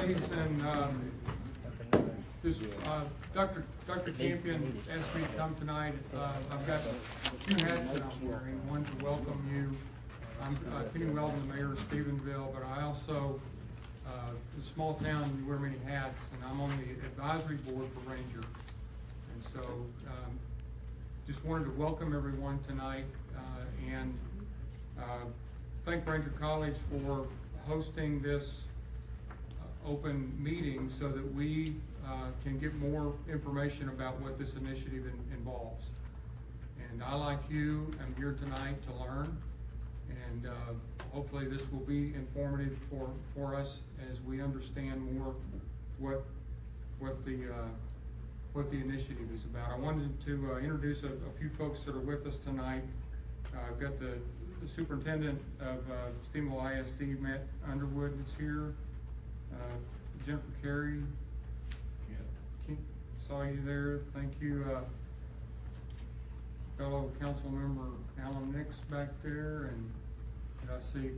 please, and Dr. Campion asked me to come tonight. I've got two hats that I'm wearing. One to welcome you. I'm Kenny Weldon, the mayor of Stephenville, but I also, in a small town, you wear many hats, and I'm on the advisory board for Ranger. And so, just wanted to welcome everyone tonight, and thank Ranger College for hosting this open meeting so that we can get more information about what this initiative involves. And I, like you, am here tonight to learn, and hopefully this will be informative for us as we understand more what the initiative is about. I wanted to introduce a few folks that are with us tonight. I've got the superintendent of Stephenville ISD, Matt Underwood, that's here. Jennifer Carey, saw you there. Thank you. Fellow council member Alan Nix back there, and I see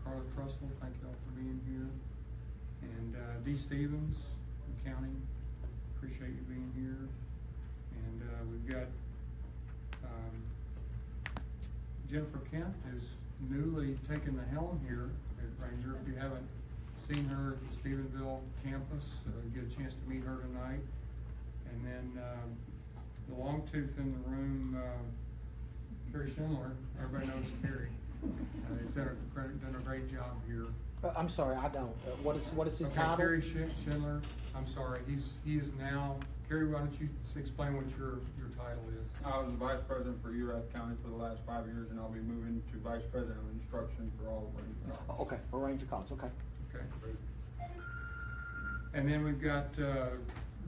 Carla Trussell. Thank you all for being here. And Dee Stevens from county. Appreciate you being here. And we've got Jennifer Kent, who's newly taken the helm here at Ranger. If you haven't seen her at the Stephenville campus, get a chance to meet her tonight. And then the long tooth in the room, Carrie Schindler. Everybody knows Carrie. He's done a great job here. I'm sorry, I don't. What is his title? Carrie Schindler. I'm sorry. He is now. Carrie, why don't you explain what your title is? I was the vice president for Erath County for the last 5 years, and I'll be moving to vice president of instruction for all of Ranger. Okay, for Ranger College. Okay. Okay. And then we've got the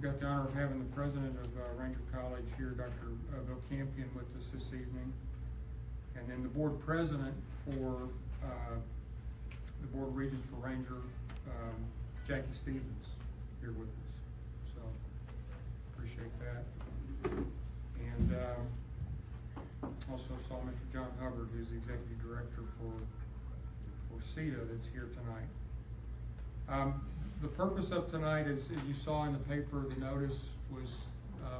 honor of having the president of Ranger College here, Dr. Bill Campion, with us this evening. And then the board president for the board of regents for Ranger, Jackie Stevens, here with us. So appreciate that. And also saw Mr. John Hubbard, who's the executive director for CETA, that's here tonight. The purpose of tonight is, as you saw in the paper, the notice was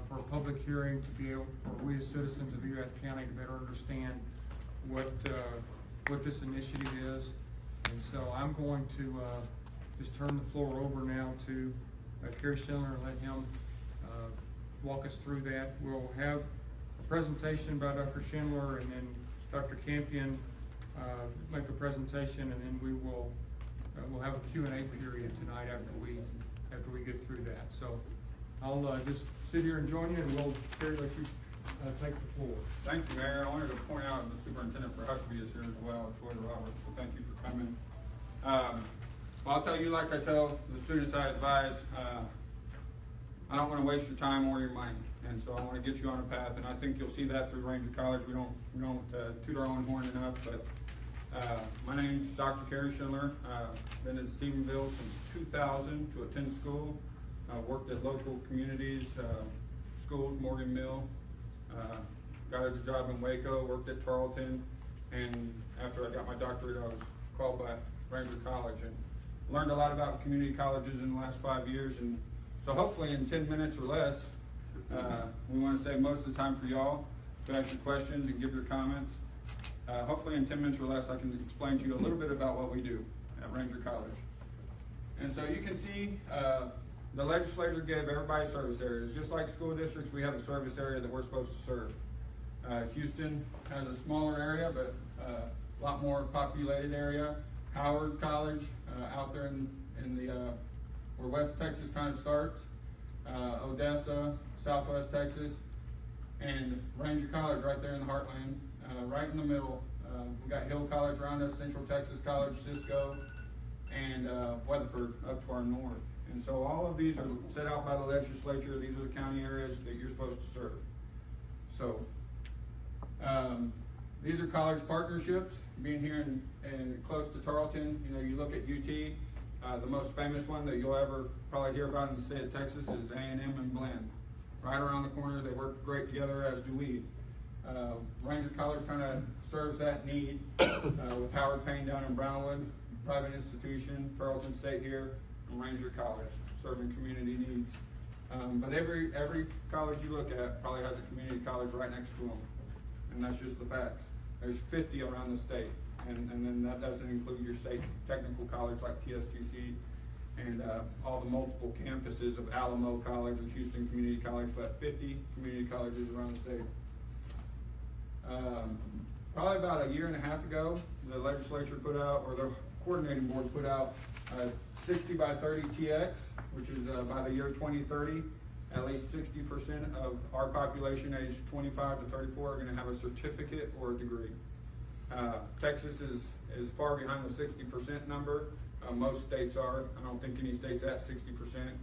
for a public hearing to be able, for we as citizens of Erath County to better understand what this initiative is. And so I'm going to just turn the floor over now to Kerry Schindler and let him walk us through that. We'll have a presentation by Dr. Schindler, and then Dr. Campion make a presentation, and then we will we'll have a Q&A period tonight after we get through that. So I'll just sit here and join you, and we'll Kerry, let you take the floor. Thank you, Mayor. I wanted to point out the superintendent for Huckabee is here as well, Troy Roberts. So thank you for coming. Well, I'll tell you, like I tell the students I advise, I don't want to waste your time or your money, and so I want to get you on a path. And I think you'll see that through Ranger College. We don't toot our own horn enough, but my name's Dr. Kerry Schindler. Been in Stephenville since 2000 to attend school. Worked at local communities, schools, Morgan Mill. Got a job in Waco, worked at Tarleton, and after I got my doctorate, I was called by Ranger College and learned a lot about community colleges in the last 5 years. And so hopefully in 10 minutes or less, we want to save most of the time for y'all to ask your questions and give your comments. Hopefully in 10 minutes or less, I can explain to you a little bit about what we do at Ranger College. And so you can see the legislature gave everybody service areas. Just like school districts, we have a service area that we're supposed to serve. Houston has a smaller area, but a lot more populated area. Howard College, out there in the where West Texas kind of starts. Odessa, Southwest Texas, and Ranger College right there in the heartland, right in the middle. We got Hill College around us, Central Texas College, Cisco, and Weatherford up to our north. And so all of these are set out by the legislature. These are the county areas that you're supposed to serve. So these are college partnerships. Being here in close to Tarleton, you know, you look at UT. The most famous one that you'll ever probably hear about in the state of Texas is A&M and Blinn. Right around the corner, they work great together, as do we. Ranger College kind of serves that need with Howard Payne down in Brownwood, private institution, Tarleton State here, and Ranger College, serving community needs. But every college you look at probably has a community college right next to them, and that's just the facts. There's 50 around the state, and then that doesn't include your state technical college like TSTC and all the multiple campuses of Alamo College and Houston Community College, but 50 community colleges around the state. Probably about a year and a half ago, the legislature put out, or the coordinating board put out 60 by 30 TX, which is by the year 2030, at least 60% of our population aged 25 to 34 are going to have a certificate or a degree. Texas is far behind the 60% number. Most states are. I don't think any state's at 60%.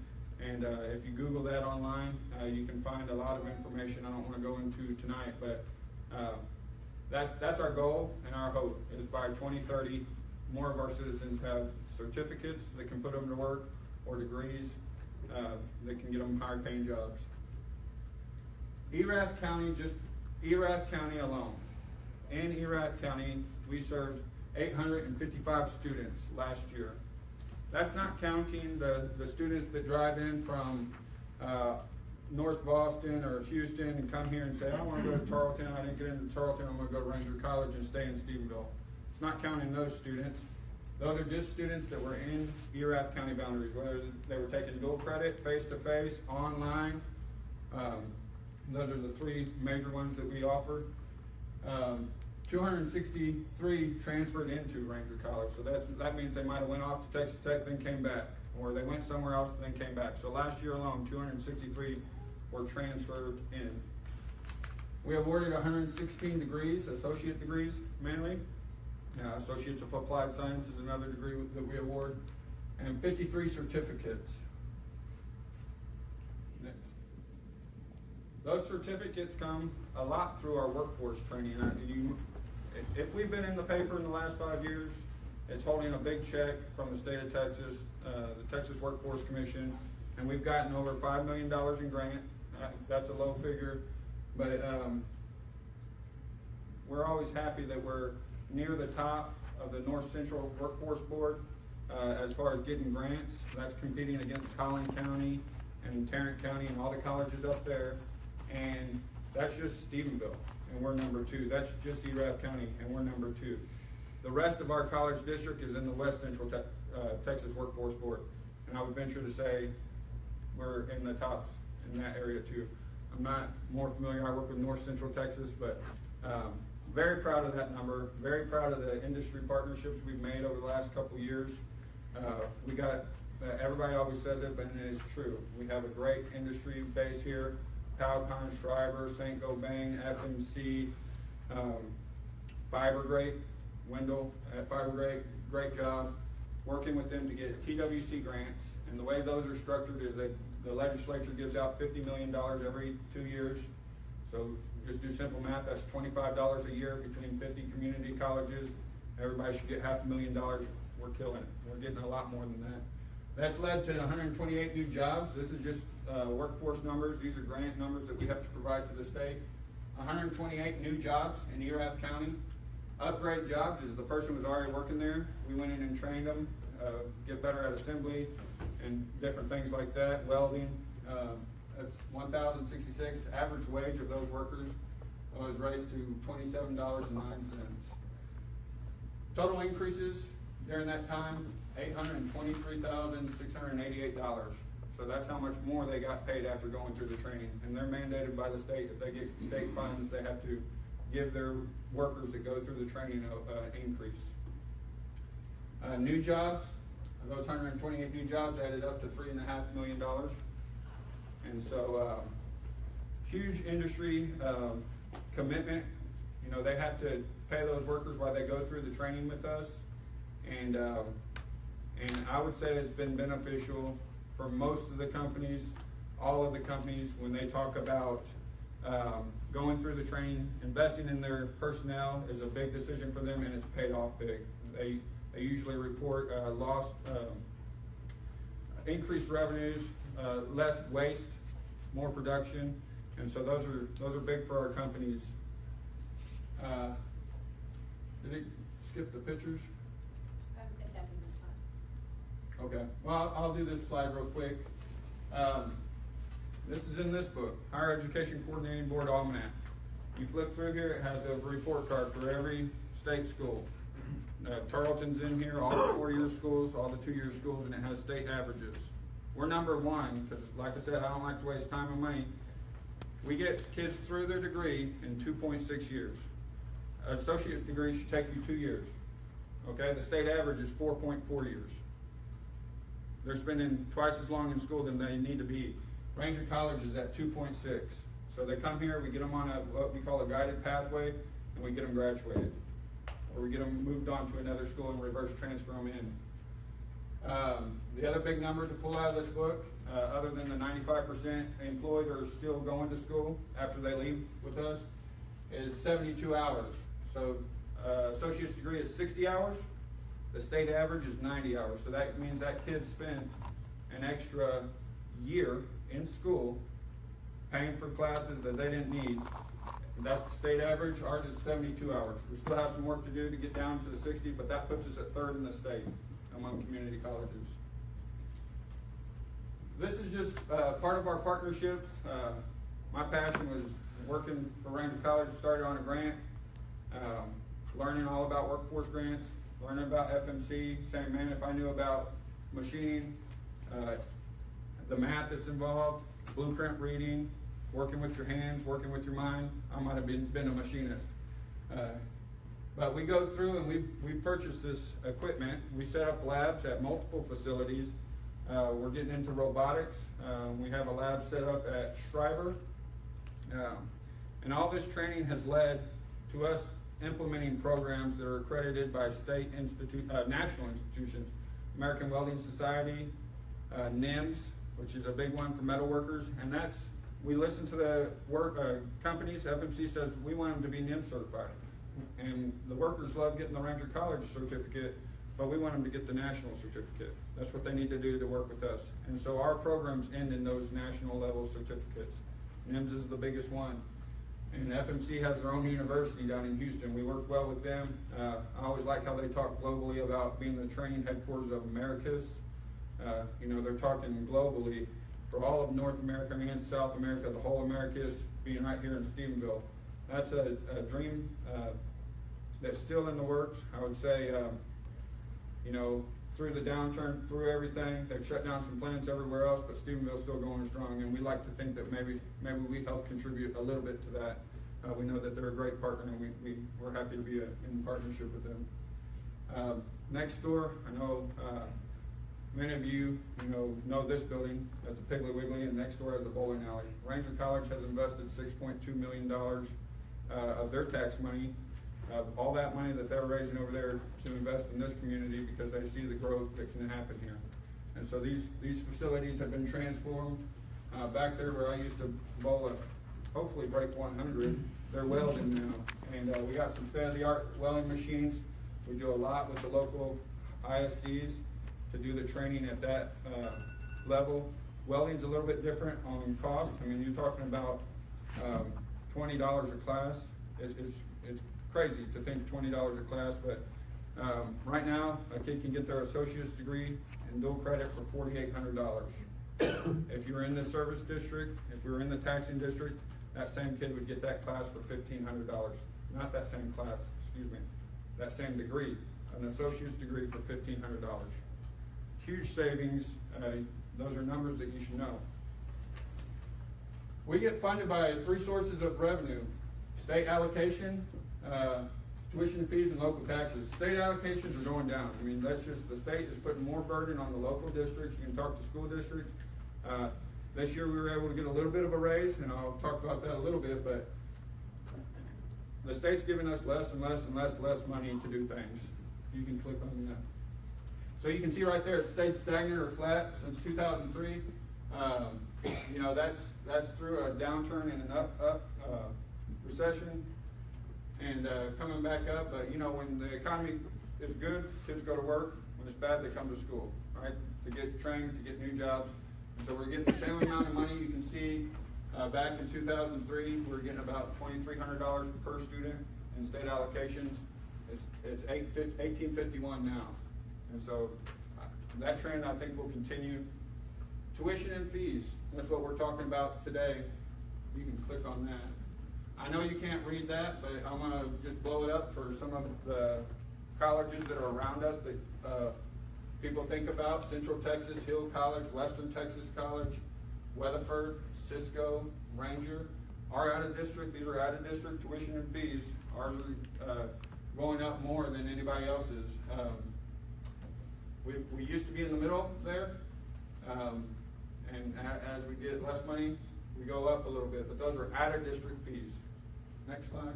And if you Google that online, you can find a lot of information I don't want to go into tonight, but that's our goal and our hope is by 2030, more of our citizens have certificates that can put them to work or degrees that can get them higher paying jobs. Erath County alone. In Erath County, we served 855 students last year. That's not counting the students that drive in from North Boston or Houston and come here and say, I want to go to Tarleton, I didn't get into Tarleton, I'm going to go to Ranger College and stay in Stephenville. It's not counting those students. Those are just students that were in Erath County boundaries, whether they were taking dual credit, face-to-face, online. Those are the three major ones that we offer. 263 transferred into Ranger College, so that means they might have went off to Texas Tech, then came back, or they went somewhere else, then came back. So last year alone, 263 were transferred in. We awarded 116 degrees, associate degrees mainly. Associates of Applied Science is another degree that we award, and 53 certificates. Next. Those certificates come a lot through our workforce training. If we've been in the paper in the last 5 years, it's holding a big check from the state of Texas, the Texas Workforce Commission, and we've gotten over $5 million in grant. That's a low figure, but we're always happy that we're near the top of the North Central Workforce Board as far as getting grants. That's competing against Collin County and Tarrant County and all the colleges up there. And that's just Stephenville, and we're number 2. That's just Erath County, and we're number 2. The rest of our college district is in the West Central Texas Workforce Board. And I would venture to say we're in the tops in that area too. I'm not more familiar, I work with North Central Texas, but very proud of that number, very proud of the industry partnerships we've made over the last couple of years. We got, everybody always says it, but it is true. We have a great industry base here. Powcon, Schreiber, St. Gobain, FMC, Fibergrate, Wendell at Fibergrate, great job working with them to get TWC grants. And the way those are structured is that the legislature gives out $50 million every 2 years. So just do simple math, that's $25 a year between 50 community colleges. Everybody should get $500,000. We're killing it. We're getting a lot more than that. That's led to 128 new jobs. This is just workforce numbers. These are grant numbers that we have to provide to the state. 128 new jobs in Erath County. Upgrade jobs is the person was already working there. We went in and trained them, get better at assembly and different things like that, welding. That's $1,066. Average wage of those workers was raised to $27.09. Total increases during that time, $823,688. So that's how much more they got paid after going through the training. And they're mandated by the state. If they get state funds, they have to give their workers that go through the training an increase. New jobs, those 128 new jobs added up to $3.5 million. And so huge industry commitment. You know, they have to pay those workers while they go through the training with us. And I would say it's been beneficial for most of the companies, all of the companies, when they talk about going through the training. Investing in their personnel is a big decision for them, and it's paid off big. They usually report increased revenues, less waste, more production, and so those are big for our companies. Did it skip the pictures? It's after this Okay, well, I'll do this slide real quick. This is in this book, Higher Education Coordinating Board Almanac. You flip through here, it has a report card for every state school. Tarleton's in here, all the 4-year schools, all the 2-year schools, and it has state averages. We're number one, because like I said, I don't like to waste time and money. We get kids through their degree in 2.6 years. An associate degree should take you 2 years. Okay, the state average is 4.4 years. They're spending twice as long in school than they need to be. Ranger College is at 2.6. So they come here, we get them on what we call a guided pathway, and we get them graduated. Or we get them moved on to another school and reverse transfer them in. The other big number to pull out of this book, other than the 95% employed or still going to school after they leave with us, is 72 hours. So associate's degree is 60 hours. The state average is 90 hours. So that means that kid spent an extra year in school paying for classes that they didn't need. That's the state average. Ours is 72 hours. We still have some work to do to get down to the 60, but that puts us at 3rd in the state among community colleges. This is just part of our partnerships. My passion was working for Ranger College. Started on a grant, learning all about workforce grants, learning about FMC, saying, man, if I knew about machining, the math that's involved, blueprint reading, working with your hands, working with your mind, I might have been a machinist. But we go through and we purchased this equipment. We set up labs at multiple facilities. We're getting into robotics. We have a lab set up at Schreiber. And all this training has led to us implementing programs that are accredited by state national institutions. American Welding Society, NIMS, which is a big one for metal workers, and we listen to the companies. FMC says we want them to be NIMS certified, and the workers love getting the Ranger College certificate, but we want them to get the national certificate. That's what they need to do to work with us, and so our programs end in those national level certificates. NIMS is the biggest one, and FMC has their own university down in Houston. We work well with them. I always like how they talk globally about being the training headquarters of Americas. They're talking globally for all of North America and South America, the whole Americas being right here in Stephenville. That's a dream that's still in the works. I would say, through the downturn, through everything, they've shut down some plants everywhere else, but Stephenville's still going strong, and we like to think that maybe we help contribute a little bit to that. We know that they're a great partner, and we're happy to be in partnership with them. Next door, I know many of you know this building as the Piggly Wiggly, and next door as the bowling alley. Ranger College has invested $6.2 million of their tax money, all that money that they're raising over there to invest in this community because they see the growth that can happen here. And so these facilities have been transformed. Back there where I used to bowl hopefully break 100, they're welding now. And we got some state-of-the-art welding machines. We do a lot with the local ISDs to do the training at that level. Welding's a little bit different on cost. I mean, you're talking about $20 a class. It's crazy to think $20 a class, but right now a kid can get their associate's degree in dual credit for $4,800. If you're in the service district, if you're in the taxing district, that same kid would get that class for $1,500. Not that same class, excuse me, that same degree, an associate's degree for $1,500. Huge savings. Those are numbers that you should know. We get funded by 3 sources of revenue: state allocation, tuition fees, and local taxes. State allocations are going down. I mean, that's just the state is putting more burden on the local districts. You can talk to school districts. This year we were able to get a little bit of a raise, and I'll talk about that a little bit, but the state's giving us less and less and less money to do things. You can click on that. So you can see right there, it stayed stagnant or flat since 2003. That's through a downturn and an up recession, and coming back up. But when the economy is good, kids go to work. When it's bad, they come to school, right? To get trained, to get new jobs. And so we're getting the same amount of money. You can see back in 2003, we were getting about $2,300 per student in state allocations. It's $1,851 now. And so that trend I think will continue. Tuition and fees, that's what we're talking about today. You can click on that. I know you can't read that, but I'm gonna just blow it up for some of the colleges that are around us that people think about. Central Texas, Hill College, Western Texas College, Weatherford, Cisco, Ranger. Our out-of-district, these are out-of-district tuition and fees. Ours are going up more than anybody else's. We used to be in the middle there, and as we get less money, we go up a little bit, but those are out-of-district fees. Next slide.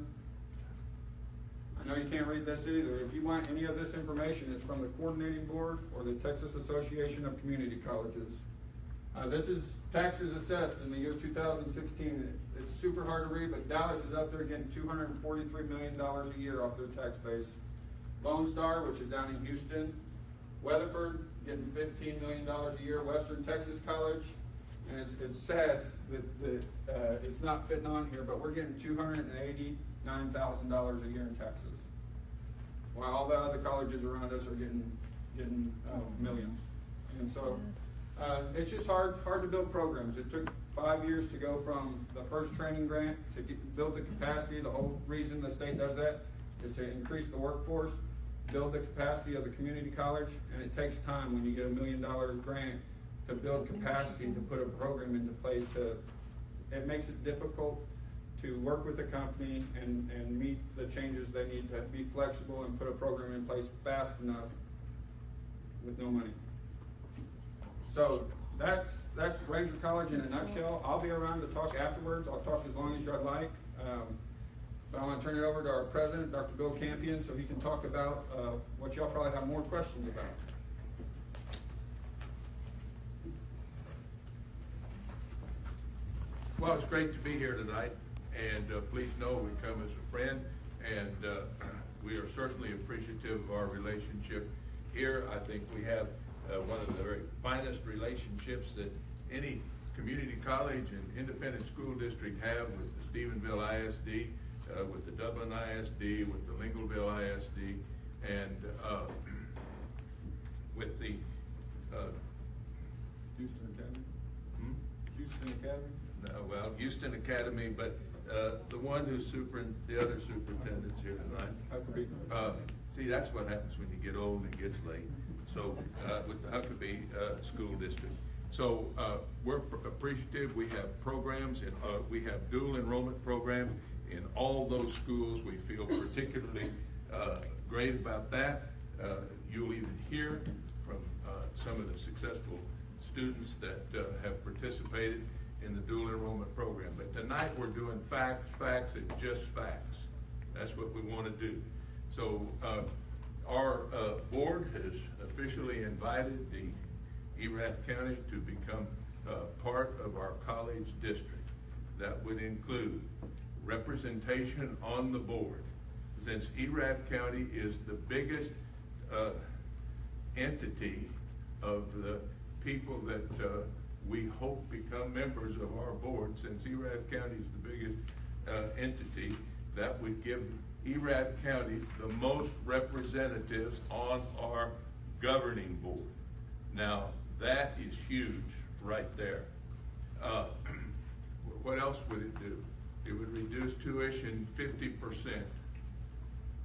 I know you can't read this either. If you want any of this information, it's from the coordinating board or the Texas Association of Community Colleges. This is taxes assessed in the year 2016. It's super hard to read, but Dallas is up there getting $243 million a year off their tax base. Lone Star, which is down in Houston. Weatherford, getting $15 million a year. Western Texas College, and it's sad that it's not fitting on here, but we're getting $289,000 a year in taxes, while all the other colleges around us are getting millions. And so it's just hard to build programs. It took 5 years to go from the first training grant to build the capacity. The whole reason the state does that is to increase the workforce, build the capacity of the community college, and it takes time when you get $1 million grant to build capacity to put a program into place. It makes it difficult to work with the company and meet the changes they need to be flexible and put a program in place fast enough with no money. So that's Ranger College in a nutshell. I'll be around to talk afterwards. I'll talk as long as you'd like. But I want to turn it over to our president, Dr. Bill Campion, so he can talk about what y'all probably have more questions about. Well, it's great to be here tonight, and please know we come as a friend, and we are certainly appreciative of our relationship here. I think we have one of the very finest relationships that any community college and independent school district have with the Stephenville ISD, with the Dublin ISD, with the Lincolnville ISD, and with the Houston Academy? Houston Academy? No, well, Houston Academy, but the one who's the other superintendent's here tonight. See, that's what happens when you get old and it gets late. So with the Huckabee School District. So we're appreciative. We have programs, and we have dual enrollment program in all those schools. We feel particularly great about that. You'll even hear from some of the successful students that have participated in the dual enrollment program. But tonight we're doing facts, and just facts. That's what we want to do. So our board has officially invited the Erath County to become part of our college district. That would include representation on the board. Since Erath County is the biggest entity of the people that we hope become members of our board, since Erath County is the biggest entity, that would give Erath County the most representatives on our governing board. Now, that is huge right there. What else would it do? It would reduce tuition 50%.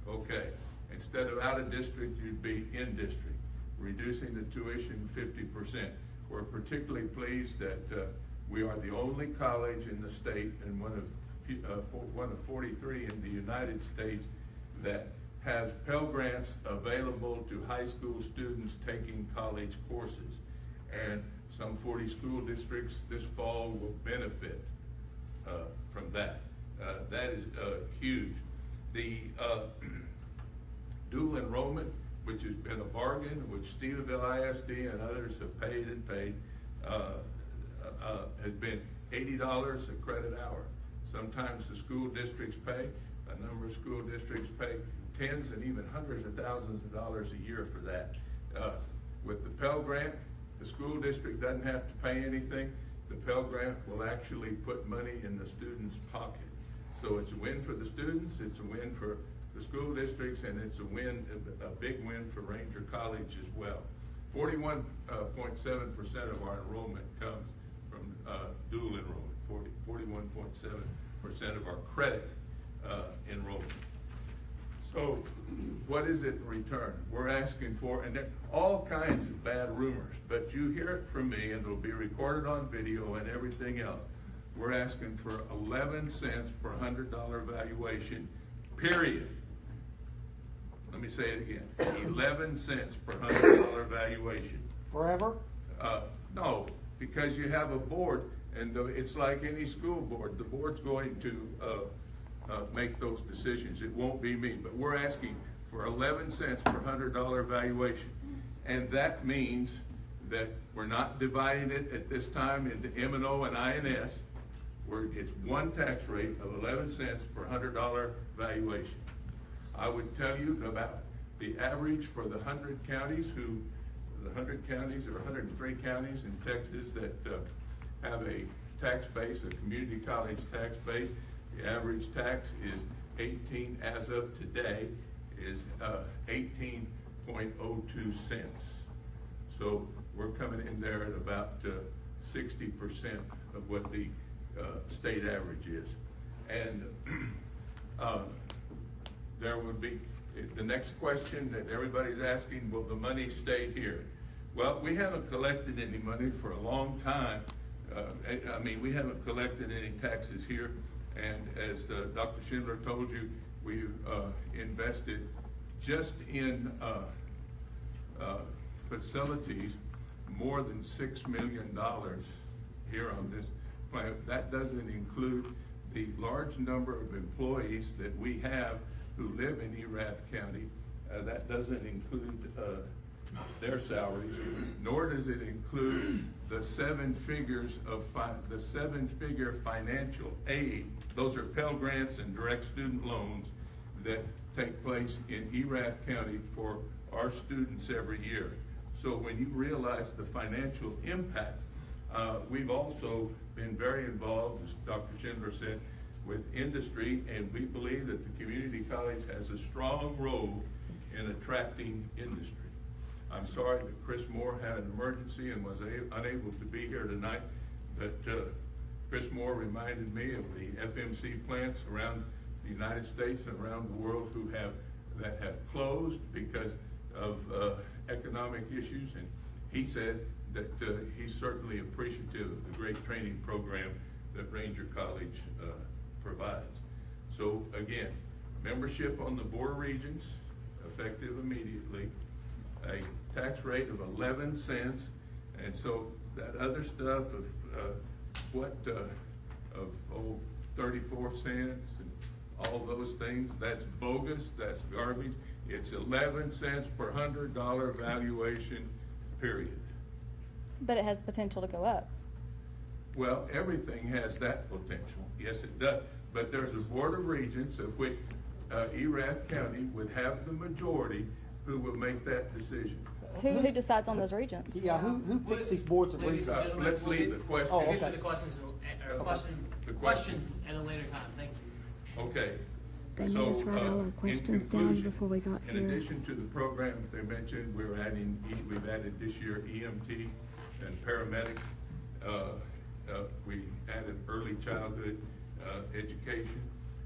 Okay, instead of out of district, you'd be in district, reducing the tuition 50%. We're particularly pleased that we are the only college in the state and one of 43 in the United States that has Pell Grants available to high school students taking college courses. And some 40 school districts this fall will benefit from that. That is huge. The dual enrollment, which has been a bargain, which Stephenville ISD and others have paid and paid, has been $80 a credit hour. Sometimes the school districts pay, a number of school districts pay tens and even hundreds of thousands of dollars a year for that. With the Pell Grant, the school district doesn't have to pay anything. The Pell Grant will actually put money in the student's pocket. So it's a win for the students, it's a win for the school districts, and it's a win, a big win for Ranger College as well. 41.7% of our enrollment comes from dual enrollment. 41.7% of our credit enrollment. So what is it in return? We're asking for, and there are all kinds of bad rumors, but you hear it from me, and it'll be recorded on video and everything else. We're asking for 11 cents per $100 valuation, period. Let me say it again, 11 cents per $100 valuation. Forever? No, because you have a board, and it's like any school board. The board's going to make those decisions. It won't be me, but we're asking for 11 cents per $100 valuation. And that means that we're not dividing it at this time into M&O and INS. It's one tax rate of 11 cents per $100 valuation. I would tell you about the average for the 100 counties the 100 counties or 103 counties in Texas that have a tax base, a community college tax base. The average tax is 18, as of today, is 18.02 cents. So we're coming in there at about 60% of what the state average is. And there would be, the next question that everybody's asking, will the money stay here? Well, we haven't collected any money for a long time. I mean, we haven't collected any taxes here. And as Dr. Schindler told you, we've invested just in facilities more than $6 million here on this plant. That doesn't include the large number of employees that we have who live in Erath County. That doesn't include their salaries, nor does it include the seven-figure financial aid. Those are Pell Grants and direct student loans that take place in Erath County for our students every year. So when you realize the financial impact, we've also been very involved, as Dr. Schindler said, with industry, and we believe that the community college has a strong role in attracting industry. I'm sorry that Chris Moore had an emergency and was unable to be here tonight, but Chris Moore reminded me of the FMC plants around the United States and around the world that have closed because of economic issues, and he said that he's certainly appreciative of the great training program that Ranger College provides. So again, membership on the Board of Regents, effective immediately, a tax rate of 11 cents, and so that other stuff of 34 cents and all those things, that's bogus, that's garbage. It's 11 cents per $100 valuation, period. But it has potential to go up. Well, everything has that potential. Yes, it does. But there's a Board of Regents of which Erath County would have the majority who will make that decision. Who decides on those regents? Yeah, who picks these boards of Ladies and regents? gentlemen, Let's leave the question. Oh, We'll okay. get to the questions, questions at a later time. Thank you. Okay. They made us write all our questions down before we got in here. addition to the programs they mentioned, we've added this year EMT and paramedics. We added early childhood education.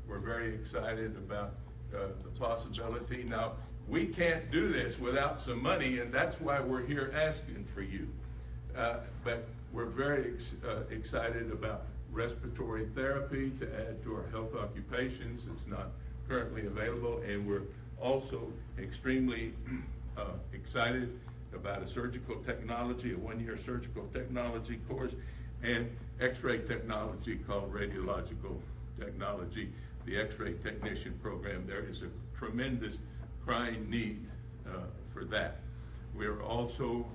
We're very excited about the possibility. Now, we can't do this without some money, and that's why we're here asking for you. But we're very excited about respiratory therapy to add to our health occupations. It's not currently available, and we're also extremely excited about a surgical technology, a one-year surgical technology course, and X-ray technology called radiological technology, the X-ray technician program. There is a tremendous crying need for that. We're also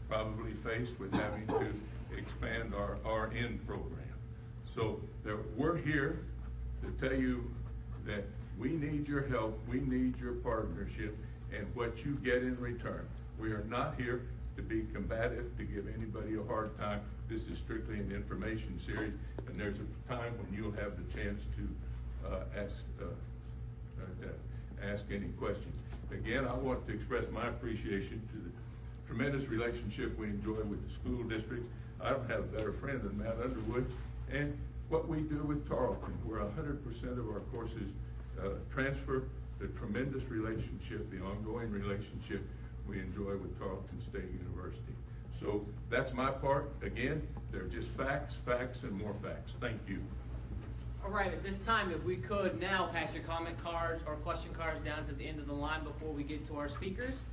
probably faced with having to expand our RN program. So we're here to tell you that we need your help, we need your partnership, and what you get in return. We are not here to be combative, to give anybody a hard time. This is strictly an information series, and there's a time when you'll have the chance to ask any questions. Again, I want to express my appreciation to the tremendous relationship we enjoy with the school district. I don't have a better friend than Matt Underwood. And what we do with Tarleton, where 100% of our courses transfer, the tremendous relationship, the ongoing relationship we enjoy with Tarleton State University. So that's my part. Again, they're just facts, facts, and more facts. Thank you. All right, at this time, if we could now pass your comment cards or question cards down to the end of the line before we get to our speakers.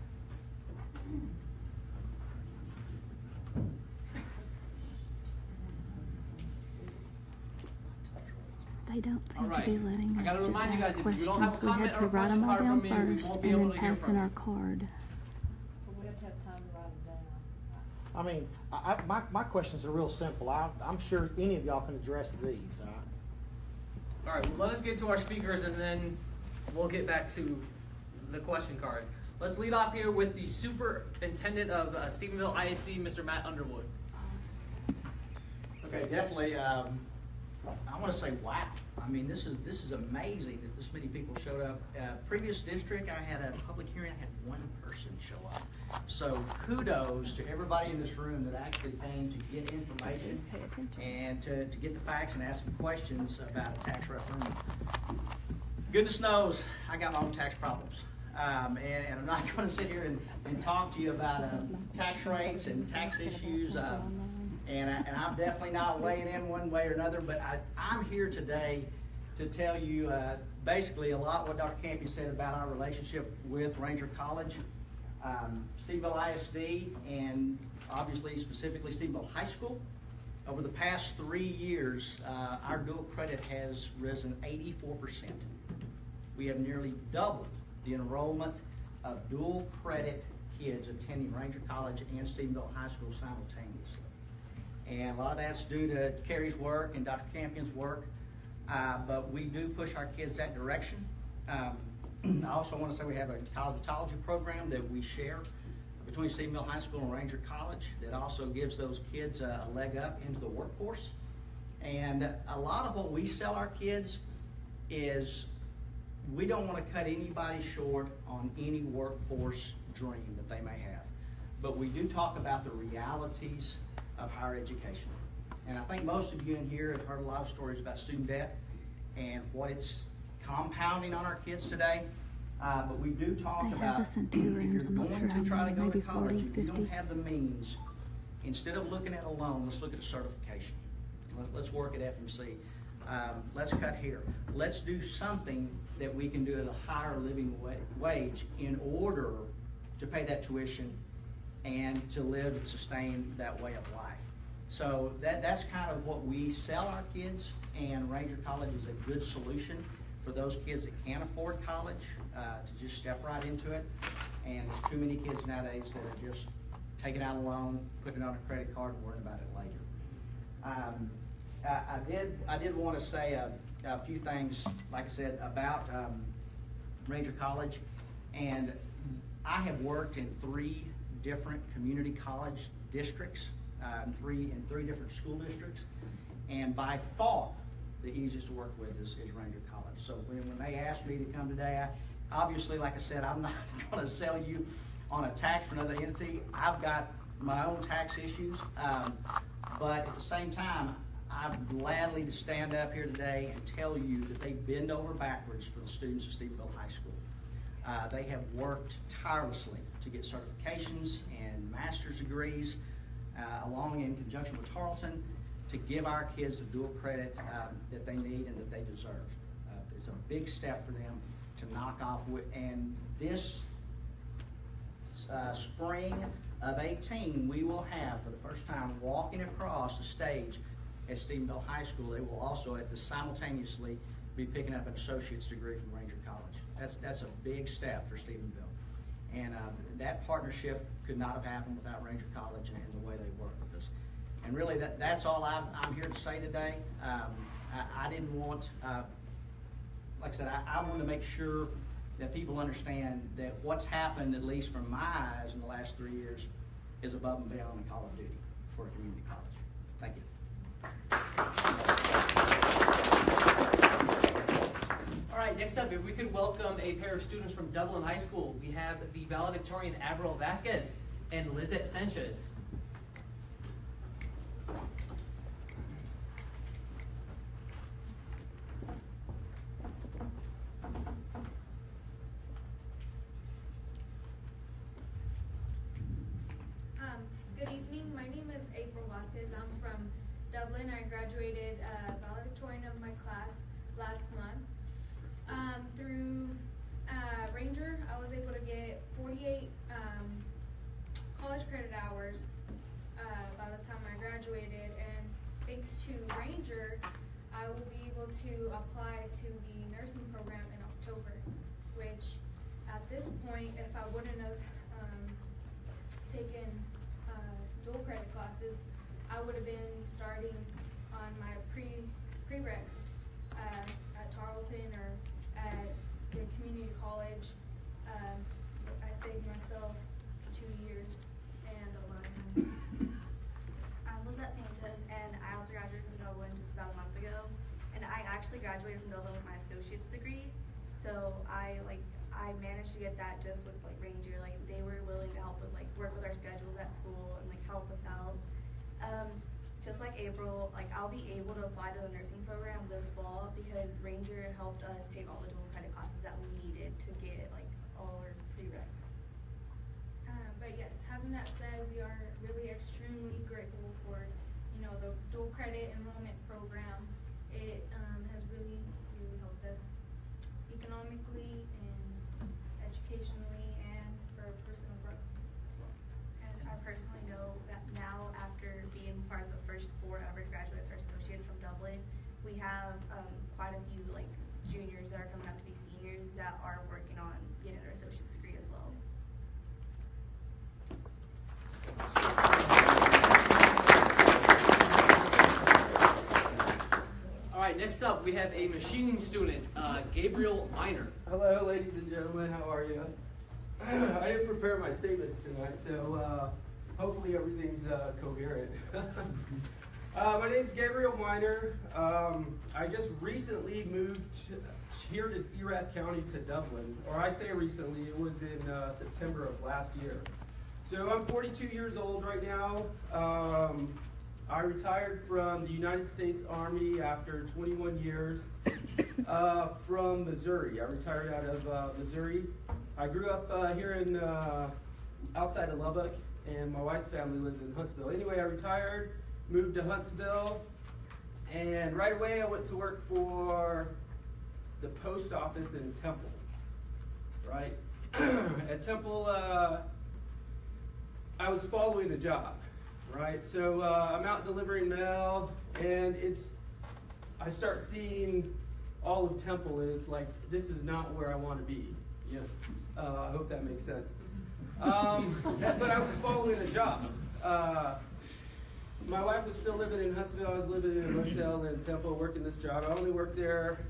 They don't All seem right. to be letting I us gotta just remind you guys, ask if you don't have a questions. We comment had or to a write question them all card down from me, we first won't be and able then to hear pass from in you. our card. But we have to have time to write them down. I mean, my questions are real simple. I'm sure any of y'all can address these. All right, well, let us get to our speakers and then we'll get back to the question cards. Let's lead off here with the superintendent of Stephenville ISD, Mr. Matt Underwood. Okay, definitely. I want to say, wow. I mean, this is amazing that this many people showed up. Previous district, I had a public hearing. I had one person show up. So kudos to everybody in this room that actually came to get information and to get the facts and ask some questions about a tax referendum. Goodness knows, I got my own tax problems. And I'm not going to sit here and talk to you about tax rates and tax issues. And I'm definitely not weighing in one way or another, but I'm here today to tell you basically a lot what Dr. Campion said about our relationship with Ranger College, Stephenville ISD, and obviously specifically Stephenville High School. Over the past 3 years, our dual credit has risen 84%. We have nearly doubled the enrollment of dual credit kids attending Ranger College and Stephenville High School simultaneously. And a lot of that's due to Carrie's work and Dr. Campion's work, but we do push our kids that direction. I also want to say we have a collegeology program that we share between Stephenville High School and Ranger College that also gives those kids a leg up into the workforce. And a lot of what we sell our kids is we don't want to cut anybody short on any workforce dream that they may have. But we do talk about the realities of higher education. And I think most of you in here have heard a lot of stories about student debt and what it's compounding on our kids today. But we do talk They have about us in if 2 you're rooms. I'm not going sure to try how to many, go to maybe college, 40, if you don't 50. have the means, instead of looking at a loan, let's look at a certification. Let's work at FMC. Let's cut here. Let's do something that we can do at a higher living wage in order to pay that tuition and to live and sustain that way of life. So that's kind of what we sell our kids, and Ranger College is a good solution for those kids that can't afford college to just step right into it. And there's too many kids nowadays that are just taking out a loan, putting it on a credit card, and worrying about it later. I did want to say a few things, like I said, about Ranger College. And I have worked in 3 different community college districts, in three different school districts. And by far, the easiest to work with is Ranger College. So when they asked me to come today, obviously, like I said, I'm not going to sell you on a tax for another entity. I've got my own tax issues. But at the same time, I'm gladly to stand up here today and tell you that they bend over backwards for the students of Stephenville High School. They have worked tirelessly to get certifications and master's degrees, along in conjunction with Tarleton, to give our kids the dual credit that they need and that they deserve. It's a big step for them to knock off with, and this spring of 18, we will have, for the first time, walking across the stage at Stephenville High School. They will also simultaneously be picking up an associate's degree from Ranger College. That's a big step for Stephenville. And that partnership could not have happened without Ranger College and the way they work with us. And really, that's all I'm here to say today. I didn't want, like I said, I want to make sure that people understand that what's happened, at least from my eyes in the last 3 years, is above and beyond the call of duty for a community college. Thank you. All right, next up, if we could welcome a pair of students from Dublin High School. We have the valedictorian, Avril Vasquez. and Lizette Sanchez. Good evening. My name is April Vasquez. I'm from Dublin. I graduated valedictorian of my class last month. Through Ranger, I was able to get 48 college credit hours by the time I graduated, and thanks to Ranger, I will be able to apply to the nursing program in October, which at this point, if I wouldn't have taken dual credit classes, I would have been starting on my prereqs at Tarleton or at the community college. I saved myself 2 years and a lot of money. I'm Lizette Sanchez, and I also graduated from Dublin just about a month ago. And I actually graduated from Dublin with my associate's degree, so I managed to get that just with Ranger. They were willing to help with work with our schedules at school and help us out. Just like April, I'll be able to apply to the nursing program this fall because Ranger helped us take all the dual credit classes that we needed to get all our prereqs. But yes, having that said, we are really extremely grateful for the dual credit enrollment program. It has really helped us economically and educationally and for personal growth as well. And I personally know that now, after being part of the first 4 ever graduate with our associates from Dublin, we have quite a few juniors that are coming up to be seniors that are working on getting their associate's degree as well. All right, next up we have a machining student, Gabriel Miner. Hello, ladies and gentlemen. How are you? I didn't prepare my statements tonight, so hopefully everything's coherent. My name's Gabriel Miner. I just recently moved here to Erath County to Dublin, or I say recently, it was in September of last year. So I'm 42 years old right now. I retired from the United States Army after 21 years from Missouri. I retired out of Missouri. I grew up here in outside of Lubbock, and my wife's family lives in Huntsville. Anyway, I retired, moved to Huntsville, and right away I went to work for the post office in Temple. Right? At Temple, I was following a job. Right, so I'm out delivering mail, and I start seeing all of Temple, and it's like, this is not where I want to be. Yeah, I hope that makes sense. But I was following a job. My wife was still living in Huntsville. I was living in a motel in Temple, working this job. I only worked there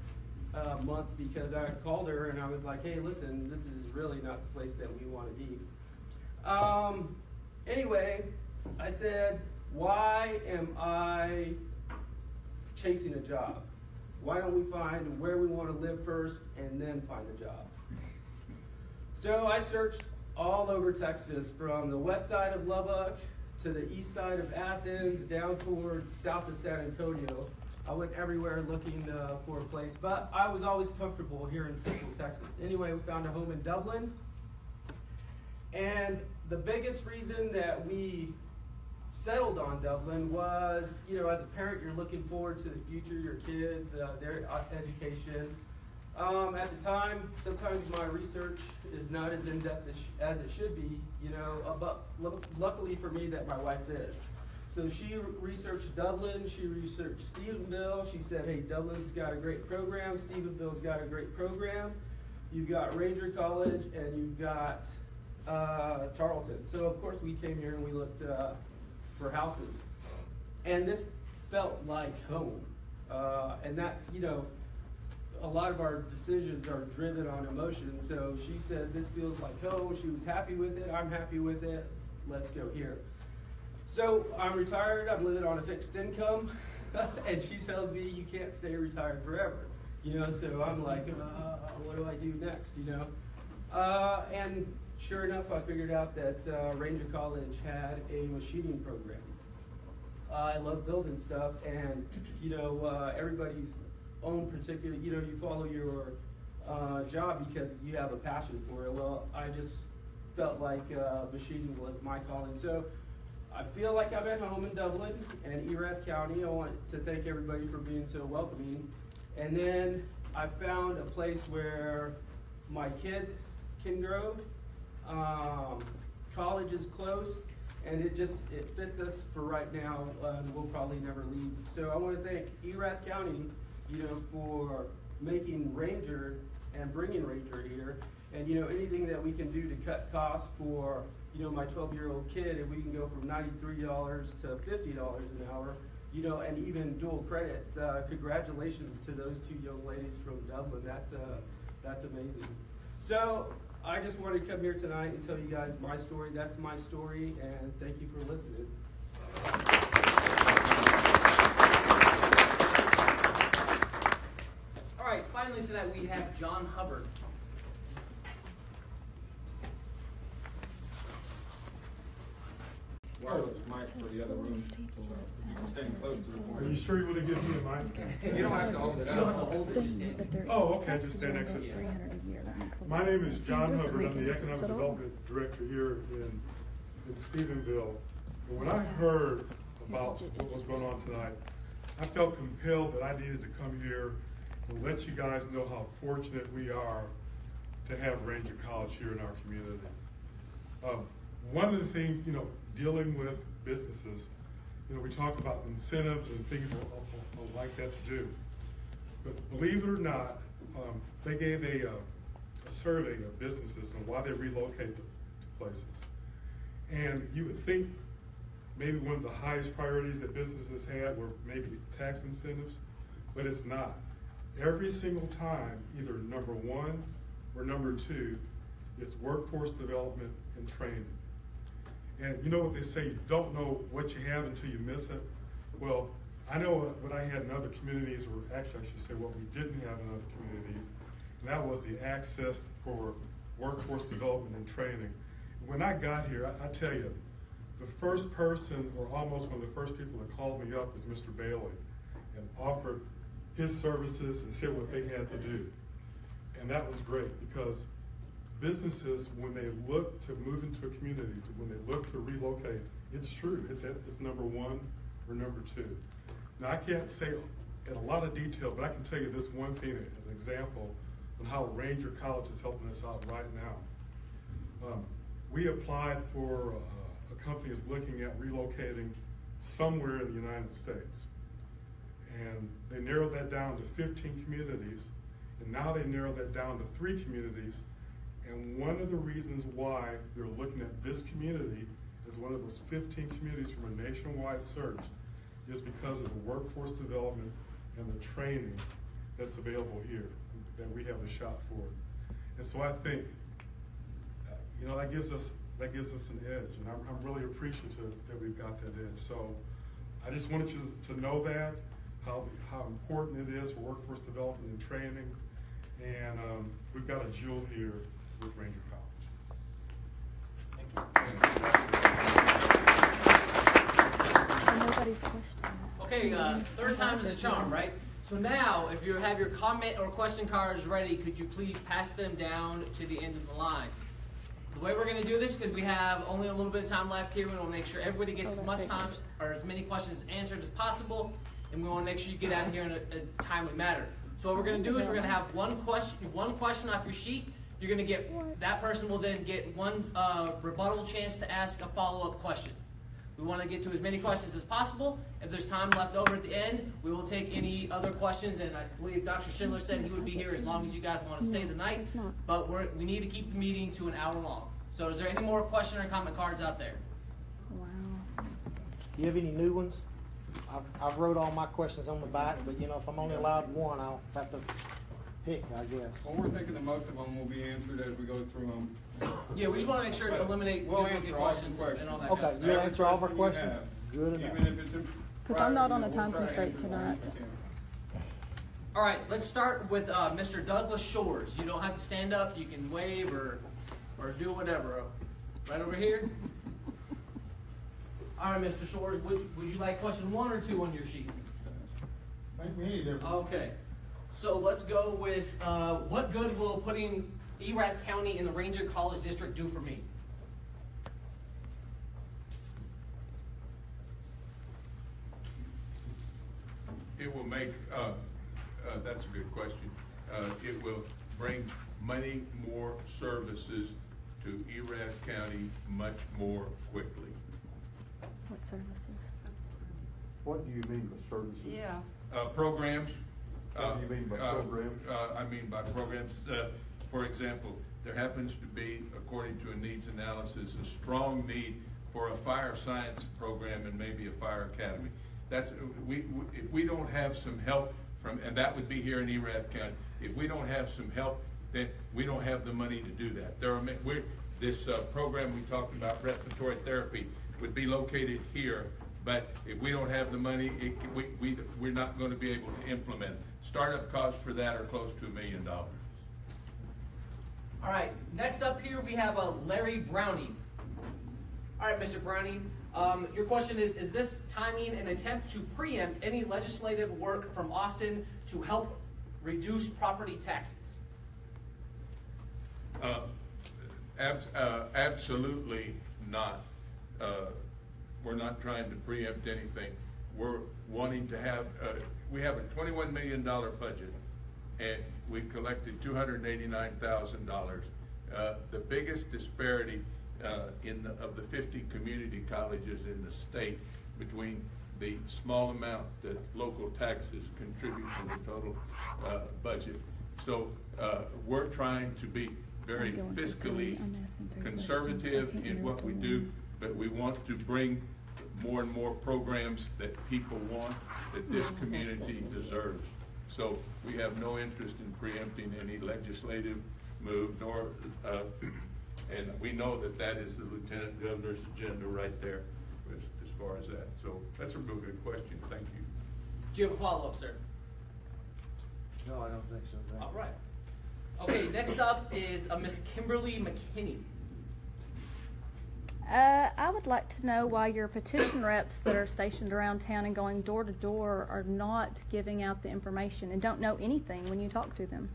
a month because I called her, and I was like, hey, listen, this is really not the place that we want to be. Anyway, I said, why am I chasing a job? Why don't we find where we want to live first and then find a job? So I searched all over Texas, from the west side of Lubbock to the east side of Athens, down towards south of San Antonio. I went everywhere looking for a place, but I was always comfortable here in Central Texas. Anyway, we found a home in Dublin, and the biggest reason that we settled on Dublin was, as a parent, you're looking forward to the future, your kids, their education. At the time, sometimes my research is not as in-depth as it should be, but luckily for me that my wife is. So she researched Dublin, she researched Stephenville. She said, hey, Dublin's got a great program, Stephenville's got a great program. You've got Ranger College, and you've got Tarleton. So of course we came here and we looked for houses, and this felt like home, and that's, a lot of our decisions are driven on emotion. So she said, this feels like home. She was happy with it. I'm happy with it. Let's go here. So I'm retired. I'm living on a fixed income, and she tells me you can't stay retired forever. So I'm like, what do I do next? And sure enough, I figured out that Ranger College had a machining program. I love building stuff, and everybody's own particular, you follow your job because you have a passion for it. Well, I just felt like machining was my calling. So I feel like I'm at home in Dublin and Erath County. I want to thank everybody for being so welcoming. And then I found a place where my kids can grow. College is close, and it fits us for right now. We'll probably never leave. So I want to thank Erath County, for making Ranger and bringing Ranger here. And anything that we can do to cut costs for my 12-year-old kid, if we can go from $93 to $50 an hour, and even dual credit. Congratulations to those two young ladies from Dublin. That's amazing. So I just wanted to come here tonight and tell you guys my story. That's my story, and thank you for listening. All right, finally tonight we have John Hubbard. Wireless mic for the other room. So staying close to the board. Are you sure you want to give me a mic? You don't have to hold it You don't have to out. hold it, just stand it. Oh, okay, just stand next to it. My name is John Hubbard. I'm the Economic Development Director here in Stephenville. And when I heard about what was going on tonight, I felt compelled that I needed to come here and let you guys know how fortunate we are to have Ranger College here in our community. One of the things, dealing with businesses, we talk about incentives and things like that to do. But believe it or not, they gave a survey of businesses and why they relocate to places. And you would think maybe one of the highest priorities that businesses had were maybe tax incentives, but it's not. Every single time, either number one or number two, it's workforce development and training. And you know what they say, you don't know what you have until you miss it. Well, I know what I had in other communities, or actually I should say what we didn't have in other communities, and that was the access for workforce development and training. When I got here, I tell you, the first person, or almost one of the first people that called me up was Mr. Bailey and offered his services and said what they had to do. And that was great because businesses, when they look to move into a community, when they look to relocate, it's true, it's number one or number two. Now I can't say in a lot of detail, but I can tell you this one thing, as an example on how Ranger College is helping us out right now. We applied for a company that's looking at relocating somewhere in the United States. And they narrowed that down to 15 communities, and now they narrowed that down to 3 communities. And one of the reasons why they're looking at this community as one of those 15 communities from a nationwide search is because of the workforce development and the training that's available here that we have a shot for. And so I think, that gives us an edge, and I'm really appreciative that we've got that edge. So I just wanted you to know that, how important it is for workforce development and training, and we've got a jewel here with Ranger College. Thank you. Nobody's question. Okay, third time is a charm, right? So now, if you have your comment or question cards ready, could you please pass them down to the end of the line? The way we're going to do this, because we have only a little bit of time left here, we want to make sure everybody gets as much time or as many questions answered as possible, and we want to make sure you get out of here in a timely manner. So what we're going to do is we're going to have one question off your sheet. You're going to get, that person will then get one rebuttal chance to ask a follow-up question. We want to get to as many questions as possible. If there's time left over at the end, we will take any other questions, and I believe Dr. Schindler said he would be here as long as you guys want to stay the night. But we need to keep the meeting to an hour long. So is there any more question or comment cards out there? Wow. Do you have any new ones? I've wrote all my questions on the back, but if I'm only allowed one, I'll have to pick, I guess. Well, we're thinking that most of them will be answered as we go through them. Yeah, we just want to make sure to eliminate duplicate questions and all that kind of Okay, stuff. you'll answer all of our questions? Good enough. Even if it's Because I'm not on a time constraint tonight. All right, let's start with Mr. Douglas Shores. You don't have to stand up. You can wave or or do whatever. Right over here. All right, Mr. Shores, would you like question 1 or 2 on your sheet? Make me any difference. Okay. So let's go with what good will putting Erath County in the Ranger College District do for me? It will make, that's a good question. It will bring many more services to Erath County much more quickly. What services? What do you mean by services? Yeah. Programs. What do you mean by programs? I mean by programs, for example, there happens to be, according to a needs analysis, a strong need for a fire science program and maybe a fire academy. That's, if we don't have some help from, and that would be here in Erath County, if we don't have some help, then we don't have the money to do that. This program we talked about, respiratory therapy, would be located here, but if we don't have the money, we're not going to be able to implement it. Startup costs for that are close to $1 million. All right, next up here we have Larry Browning. All right, Mr. Browning, your question is this timing an attempt to preempt any legislative work from Austin to help reduce property taxes? Absolutely not. We're not trying to preempt anything. We're wanting to have, we have a $21 million budget, and we collected $289,000. The biggest disparity of the 50 community colleges in the state between the small amount that local taxes contribute to the total budget. So we're trying to be very fiscally conservative in what we do, but we want to bring more and more programs that people want, that this community deserves. So we have no interest in preempting any legislative move, nor, and we know that that is the Lieutenant Governor's agenda right there as far as that. So that's a real good question. Thank you. Do you have a follow-up, sir? No, I don't think so. Thank All you. right. Okay, next up is Miss Kimberly McKinney. I would like to know why your petition reps that are stationed around town and going door to door are not giving out the information and don't know anything when you talk to them.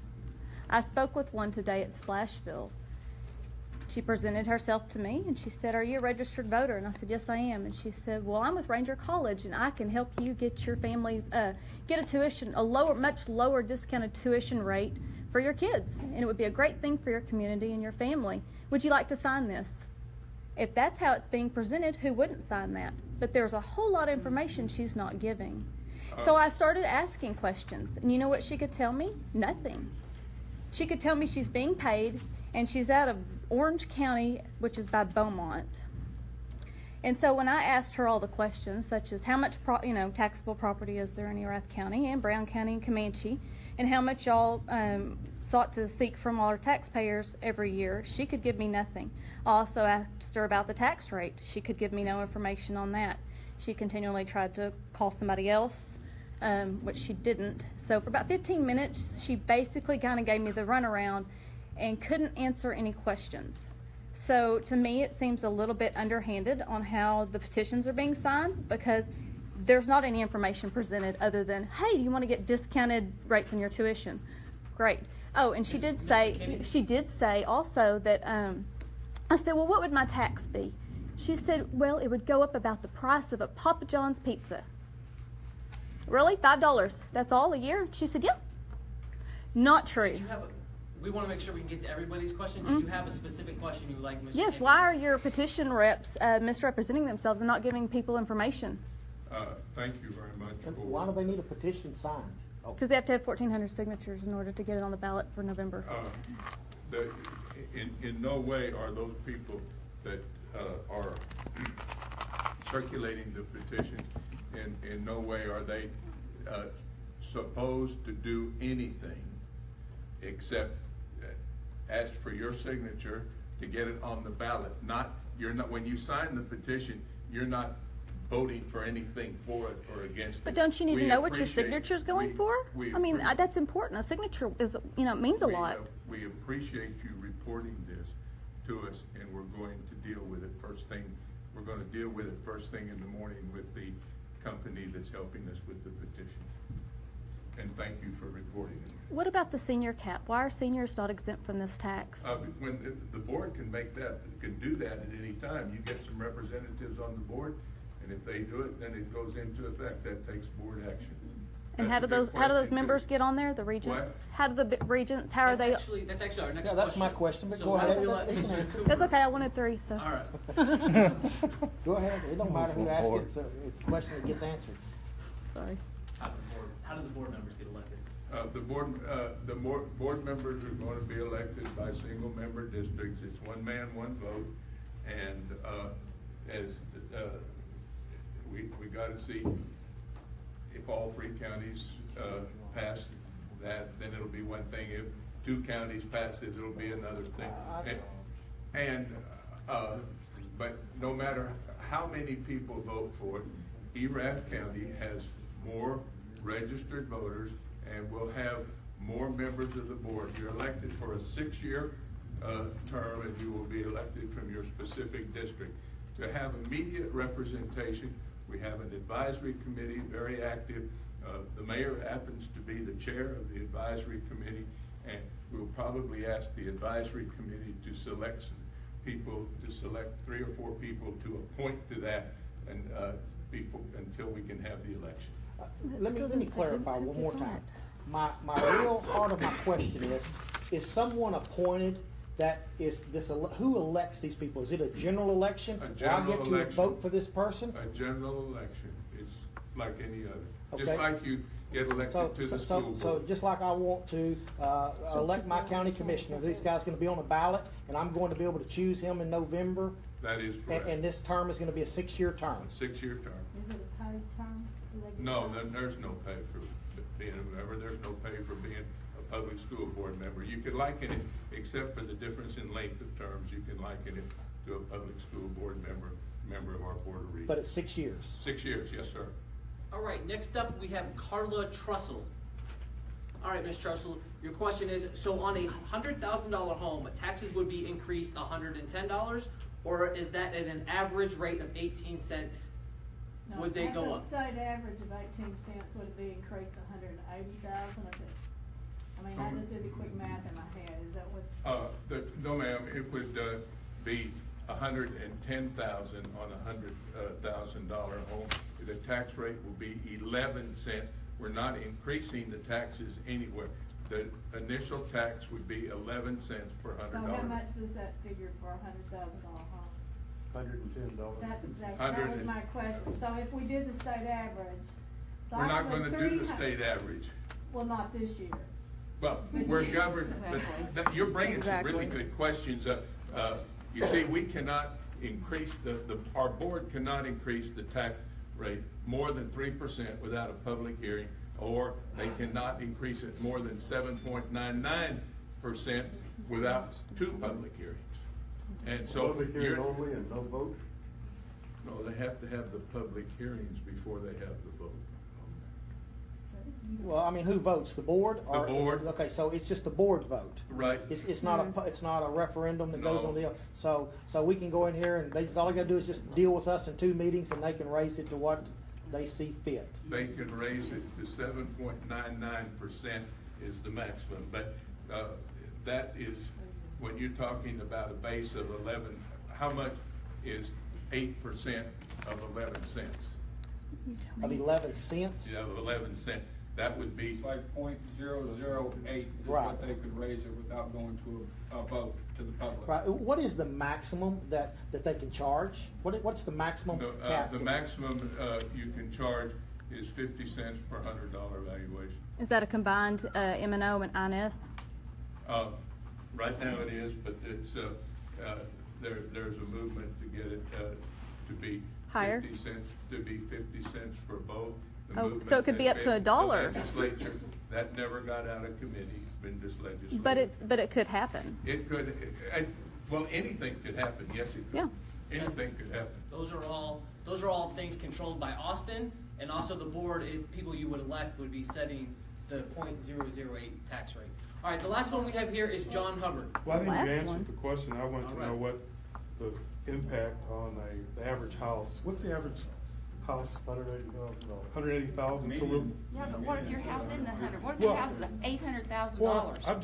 I spoke with one today at Splashville. She presented herself to me and she said, "Are you a registered voter?" And I said, "Yes, I am." And she said, "Well, I'm with Ranger College and I can help you get your families, get a tuition, much lower discounted tuition rate for your kids. And it would be a great thing for your community and your family. Would you like to sign this?" If that's how it's being presented, who wouldn't sign that? But there's a whole lot of information she's not giving. So I started asking questions. And you know what she could tell me? Nothing. She could tell me she's being paid and she's out of Orange County, which is by Beaumont. And so when I asked her all the questions, such as how much taxable property is there in Erath County and Brown County and Comanche, and how much y'all sought to seek from all our taxpayers every year, she could give me nothing. I also asked her about the tax rate. She could give me no information on that. She continually tried to call somebody else, which she didn't. So for about 15 minutes, she basically kind of gave me the runaround and couldn't answer any questions. So to me, it seems a little bit underhanded on how the petitions are being signed, because there's not any information presented other than, "Hey, do you want to get discounted rates on your tuition?" Great. Oh, and she did say also that, I said, "Well, what would my tax be?" She said, "Well, it would go up about the price of a Papa John's pizza." Really? $5? That's all a year? She said, "Yeah." Not true. We want to make sure we can get to everybody's question. Did you have a specific question you would like, Ms. Yes. Why are your petition reps misrepresenting themselves and not giving people information? Thank you very much. Why do they need a petition signed? Because they have to have 1,400 signatures in order to get it on the ballot for November. In no way are those people that are circulating the petition, in no way are they supposed to do anything except ask for your signature to get it on the ballot. When you sign the petition, you're not voting for anything for it or against it. But don't you need to know what your signature's going for? I mean, that's important. A signature is, means a lot. We appreciate you reporting this to us, and we're going to deal with it first thing. We're going to deal with it first thing in the morning with the company that's helping us with the petition. And thank you for reporting it. What about the senior cap? Why are seniors not exempt from this tax? When the board can do that at any time. You get some representatives on the board, and if they do it, then it goes into effect. That takes board action. And how do those members get on there? The regents? What? How do the regents? How are they? That's actually our next question. Yeah, that's my question, but So go how ahead. do we let He can Mr. answer. Cooper- That's okay. I wanted 3, so. All right. Go ahead. It don't matter who asks it. It's a question that gets answered. Sorry. How do the board members get elected? The board members are going to be elected by single member districts. It's one man, one vote. And we got to see if all 3 counties pass that, then it'll be one thing. If 2 counties pass it, it'll be another thing. But no matter how many people vote for it, Erath County has more registered voters and will have more members of the board. You're elected for a 6-year term, and you will be elected from your specific district. To have immediate representation, we have an advisory committee, very active. The mayor happens to be the chair of the advisory committee, and we'll probably ask the advisory committee to select some people, to select 3 or 4 people to appoint to that, and until we can have the election. Let me clarify one more time. My real heart of my question is someone appointed that is this, who elects these people? Is it a general election? A Do I general get to election. vote for this person? A general election. It's like any other. Okay. Just like you get elected to the school board. So just like I want to elect my county commissioner, this guy's gonna be on the ballot, and I'm going to be able to choose him in November, That is correct. and this term is gonna be a 6-year term. A 6-year term. Is it a paid term? Do they get No, paid? there's no pay for being a member. There's no pay for being a public school board member. You can liken it, except for the difference in length of terms, you can liken it to a public school board member of our board of regents. But it's 6 years. 6 years, yes, sir. All right, next up we have Carla Trussell. All right, Ms. Trussell, your question is, so on a $100,000 home, taxes would be increased $110, or is that at an average rate of 18 cents? No, Would they at go the up? state average of 18 cents would it be increased 180,000 if it, I mean, I just did the quick math in my head, is that what? No, ma'am, it would be $110,000 on a $100,000 home. The tax rate will be 11 cents. We're not increasing the taxes anywhere. The initial tax would be 11 cents per $100. So how much does that figure for a $100,000 home? $110. That was my question. So if we did the state average. so We're I not put going to do the 300 state average. Well, not this year. Well, we're governed, but you're bringing some really good questions up. You see, we cannot increase our board cannot increase the tax rate more than 3% without a public hearing, or they cannot increase it more than 7.99% without 2 public hearings. And so Public hearing only and no vote? no, they have to have the public hearings before they have the vote. Well, I mean, who votes? The board? The board. Okay, so it's just the board vote. Right. It's not a referendum that goes No. on the, so we can go in here and all they gotta do is just deal with us in 2 meetings and they can raise it to what they see fit. They can raise it to 7.99% is the maximum, but that is, when you're talking about a base of 11, how much is 8% of 11 cents? Of 11 cents? Yeah, of 11 cents. That would be It's like .008 is Right. what they could raise it without going to a vote to the public. Right, what is the maximum that they can charge? What's the maximum cap? the maximum you can charge is 50 cents per $100 valuation. Is that a combined M&O and INS? Right now it is, but it's there's a movement to get it to be Higher? 50 cents, to be 50 cents for both. The Oh, movement so it could be has up to been- $1. The legislature, that never got out of committee, been just legislated. But it could happen. It could, well, anything could happen, yes it could. Yeah. Anything could happen. Those are all things controlled by Austin, and also the board is people you would elect would be setting the 0.008 tax rate. All right, the last one we have here is John Hubbard. Well, I think you Last answered one. the question. I want to All right. know what the impact on the average house. What's the average house? $180,000. So we're, Yeah, but what if your house isn't 100? What if your Well- house is $800,000? well, I'm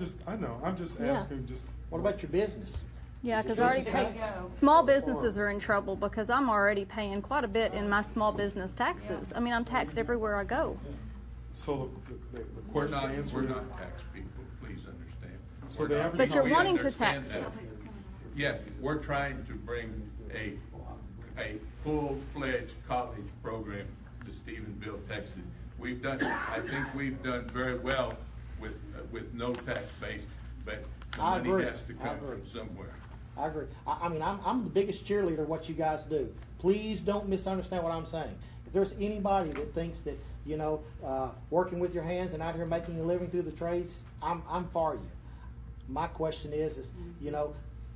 just Yeah. asking just. What about your business? Yeah, Is your because I already business paid, taxed? small businesses are in trouble because I'm already paying quite a bit in my small business taxes. I mean, I'm taxed everywhere I go. So the We're question not, answered. we're not tax people, please understand. So We're the not. average But you're We wanting to understand tax that. us. Yes, we're trying to bring a full-fledged college program to Stephenville, Texas. I think we've done very well with no tax base, but the I money agree. has to I come agree. from somewhere. I agree. I mean, I'm the biggest cheerleader of what you guys do. Please don't misunderstand what I'm saying. If there's anybody that thinks that, working with your hands and out here making a living through the trades, I'm for you. My question is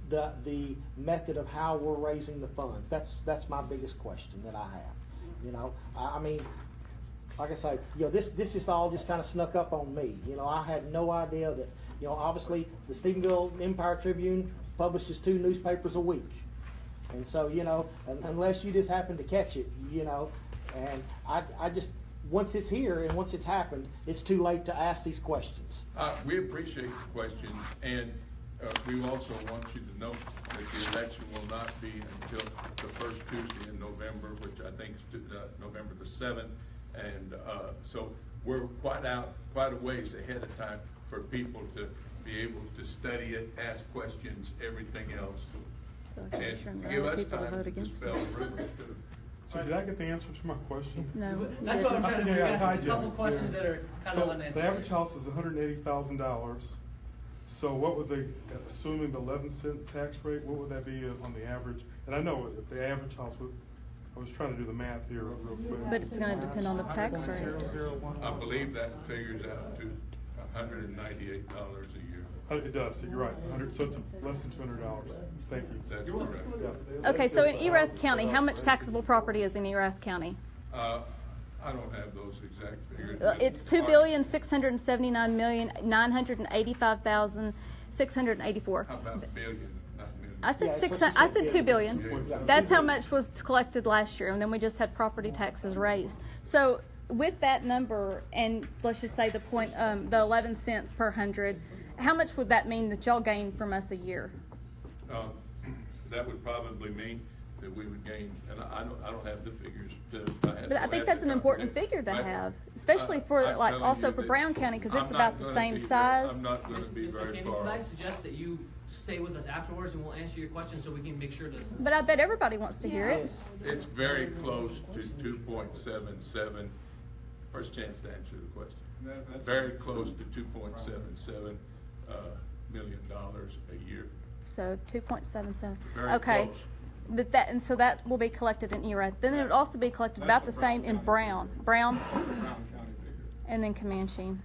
the method of how we're raising the funds. That's my biggest question that I have. I mean, like I say, this is all just kind of snuck up on me. I had no idea that, obviously the Stephenville Empire Tribune publishes 2 newspapers a week. And so, unless you just happen to catch it, and I just, once it's here and once it's happened, it's too late to ask these questions. We appreciate the questions, and we also want you to know that the election will not be until the first Tuesday in November, which I think is November the 7th. And so we're quite a ways ahead of time for people to be able to study it, ask questions, everything else. So I And can to give us people to time vote to against dispel it. rumors too. So did I get the answers to my question? No. That's what I'm trying to do. We got a hijacked, couple questions yeah. that are kind So of unanswered. the average house is $180,000. So what would they, assuming the 11-cent tax rate, what would that be on the average? And I know if the average house would, I was trying to do the math here real quick. But it's going to depend on the tax rate. I believe that figures out to $198 a year. It does, so you're right, so it's less than $200. Thank you. That's correct. Yeah. Okay, so in Erath County, how much taxable property is in Erath County? I don't have those exact figures. It's $2,679,985,684. How about billion, not million? I said Yeah, six. it's I said $2 billion. Yeah. That's how much was collected last year, and then we just had property taxes raised. So with that number, and let's just say the 11 cents per 100, how much would that mean that y'all gain from us a year? That would probably mean that we would gain, and I don't have the figures. But I think that's an important figure to have, especially for I'm like telling also you for that Brown County, because it's I'm about not the gonna same be there. size. I'm not going to be Ms. very McKinney, far could I off. suggest that you stay with us afterwards and we'll answer your questions so we can make sure to. But I bet everybody wants to hear it. Yes. It's very close to 2.77. First chance to answer the question. Very close to $2.77 million a year. So 2.77. Very Okay. close. But so that will be collected in Erath. Then it would also be collected about the same in Brown, Brown County figure. and then Comanche.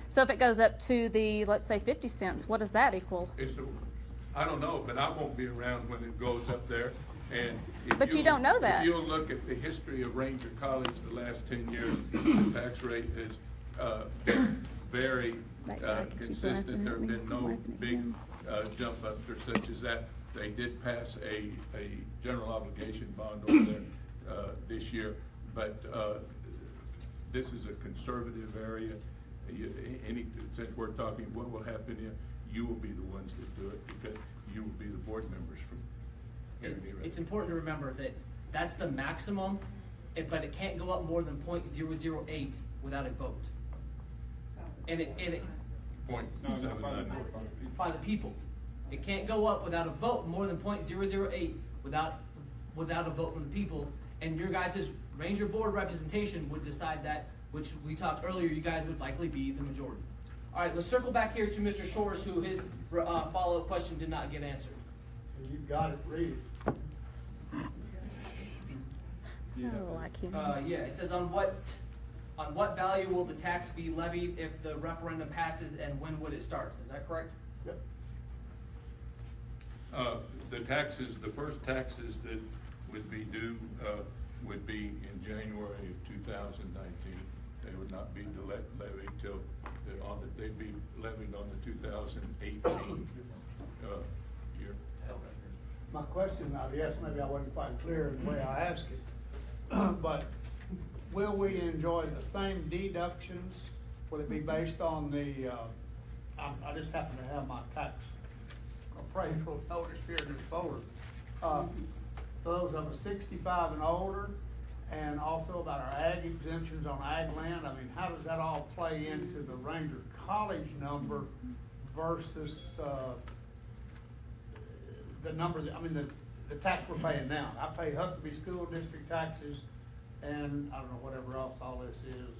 So if it goes up to the, let's say, 50 cents, what does that equal? I don't know, but I won't be around when it goes up there. And But you don't know that. If you'll look at the history of Ranger College the last 10 years, the tax rate has been very consistent. There have been no big jump ups or such as that. They did pass a general obligation bond over there this year, but this is a conservative area. Since we're talking what will happen here, you will be the ones that do it because you will be the board members from here. It's important to remember that that's the maximum, but it can't go up more than 0.008 without a vote. And it 0.79. by the people. It can't go up without a vote more than 0.008 without a vote from the people. And your guys' Ranger Board representation would decide that, which we talked earlier, you guys would likely be the majority. All right, let's circle back here to Mr. Shores, who his follow-up question did not get answered. You got it, read. Oh, I can't. Yeah, it says on what value will the tax be levied if the referendum passes, and when would it start? Is that correct? Yep. The first taxes that would be due would be in January of 2019. They would would not be levied till, they'd be levied on the 2018 year. My question, I guess, maybe I wasn't quite clear in the way I asked it, but will we enjoy the same deductions? Will it be based on the, I just happen to have my tax appraisal notice here in this folder. Those of us 65 and older, and also about our ag exemptions on ag land. I mean, how does that all play into the Ranger College number versus the number that, I mean, the tax we're paying now? I pay Huckabee School District taxes, and I don't know, whatever else all this is,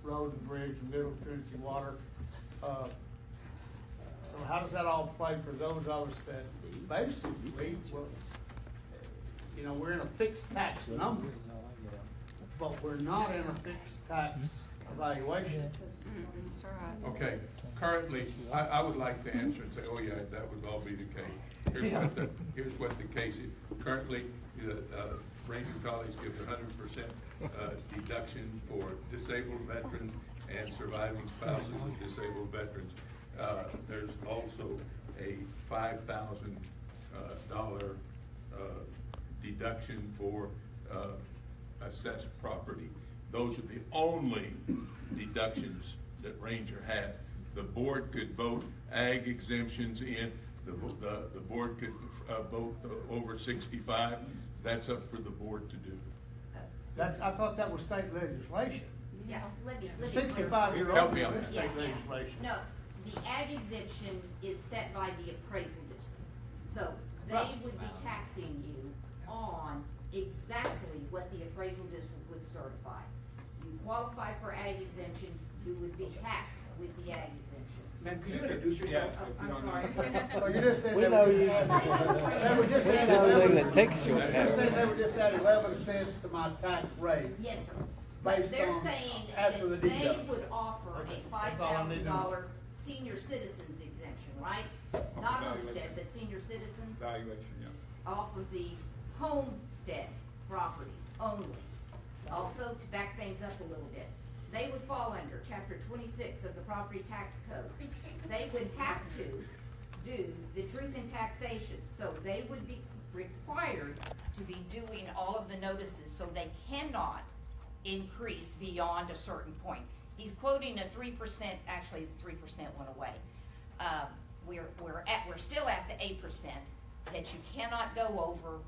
road and bridge and Middle Trinity Water. So how does that all play for those of us that basically, well, you know, we're in a fixed tax number, but we're not in a fixed tax evaluation? Okay, currently, I would like to answer and say, oh yeah, that would all be the case. Here's what the case is. Currently, Ranger College gives 100% deduction for disabled veterans and surviving spouses of disabled veterans. There's also a $5,000 deduction for assessed property. Those are the only deductions that Ranger has. The board could vote ag exemptions in. The board could vote over 65. That's up for the board to do. I thought that was state legislation. Yeah, let me 65-year-old Help me out. is state legislation. No, the ag exemption is set by the appraisal district. So they would be taxing you on exactly what the appraisal district would certify. You qualify for ag exemption, you would be taxed with the ag exemption. Ma'am, could you introduce yourself? I'm sorry. So you just said We they know were you. they were just adding know 11 that takes you they just said they were just adding 11 cents to my tax rate. Yes, sir. But Based they're on saying after that the they deductions. would offer a That's all I need to know. $5,000 senior citizens exemption, right? Not homestead, but senior citizens Valuation, yeah. off of the homestead properties only. Also, to back things up a little bit, they would fall under Chapter 26 of the Property Tax Code. They would have to do the truth in taxation, so they would be required to be doing all of the notices, so they cannot increase beyond a certain point. He's quoting a 3%, actually the 3% went away. We're still at the 8% that you cannot go over,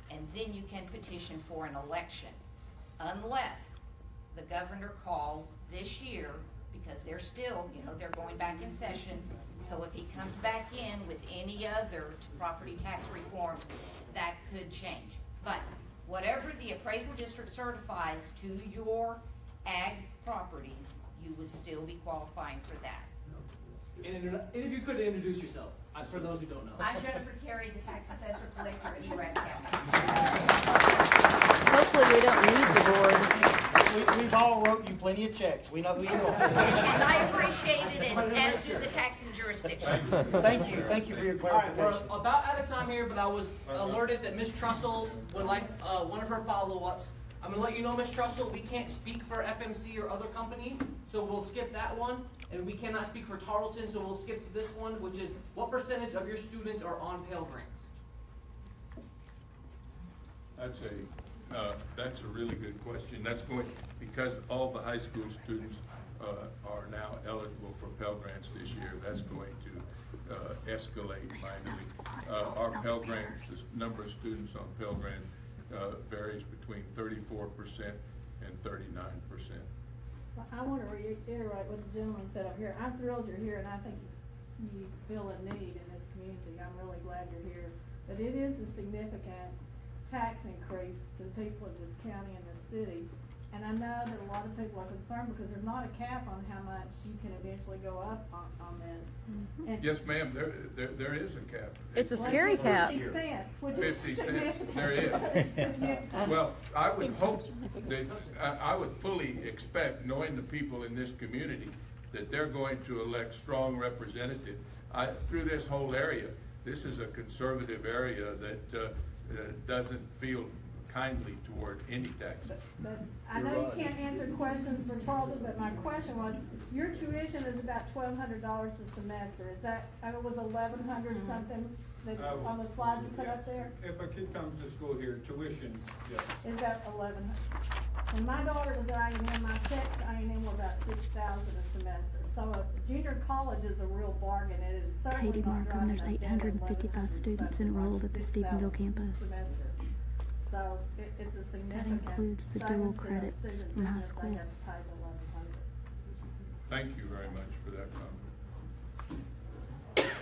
and then you can petition for an election, unless the governor calls this year, because they're still, they're going back in session. So if he comes back in with any other property tax reforms, that could change. But whatever the appraisal district certifies to your ag properties, you would still be qualifying for that. And if you could introduce yourself, for those who don't know. I'm Jennifer Carey, the tax assessor collector in Erath County. Hopefully we don't need the board. We've all wrote you plenty of checks. We know who you are. And I appreciate it, as do the taxing jurisdictions. Thank you for your All right, clarification. we're about out of time here, but I was alerted that Ms. Trussell would like one of her follow-ups. I'm going to let you know, Ms. Trussell, we can't speak for FMC or other companies, so we'll skip that one. And we cannot speak for Tarleton, so we'll skip to this one, which is, what percentage of your students are on Pell Grants? That's a really good question. That's going, because all the high school students are now eligible for Pell Grants this year, that's going to escalate mightily. Our Pell Grants, the number of students on Pell Grant varies between 34% and 39%. Well, I want to reiterate what the gentleman said up here. I'm thrilled you're here, and I think you feel a need in this community. I'm really glad you're here. But it is a significant tax increase to the people of this county and this city. And I know that a lot of people are concerned because there's not a cap on how much you can eventually go up on this. And Yes, ma'am, there is a cap. It's a scary cap. 50 cents, which 50 is cents, significant. there is. Well, I would hope that, I would fully expect, knowing the people in this community, that they're going to elect strong representatives. Through this whole area, this is a conservative area that doesn't feel kindly toward any tax. But I know you can't answer questions for Charles, but my question was, your tuition is about $1,200 a semester. Is that, it was 1,100 something that, on the slide you put up there? If a kid comes to school here, tuition, yes. Is that 1,100? When my daughter was at I&M, my checks to I&M were about $6,000 a semester. So a junior college is a real bargain. It is certainly Katie not Markham, driving there's us down to 855 $1,100 students something, enrolled at the like Stephenville $6,000 campus. semester. So it's a significant. includes the dual savings to the credits students, from high even if they school. have to pay the 1,100. Thank you very much for that comment.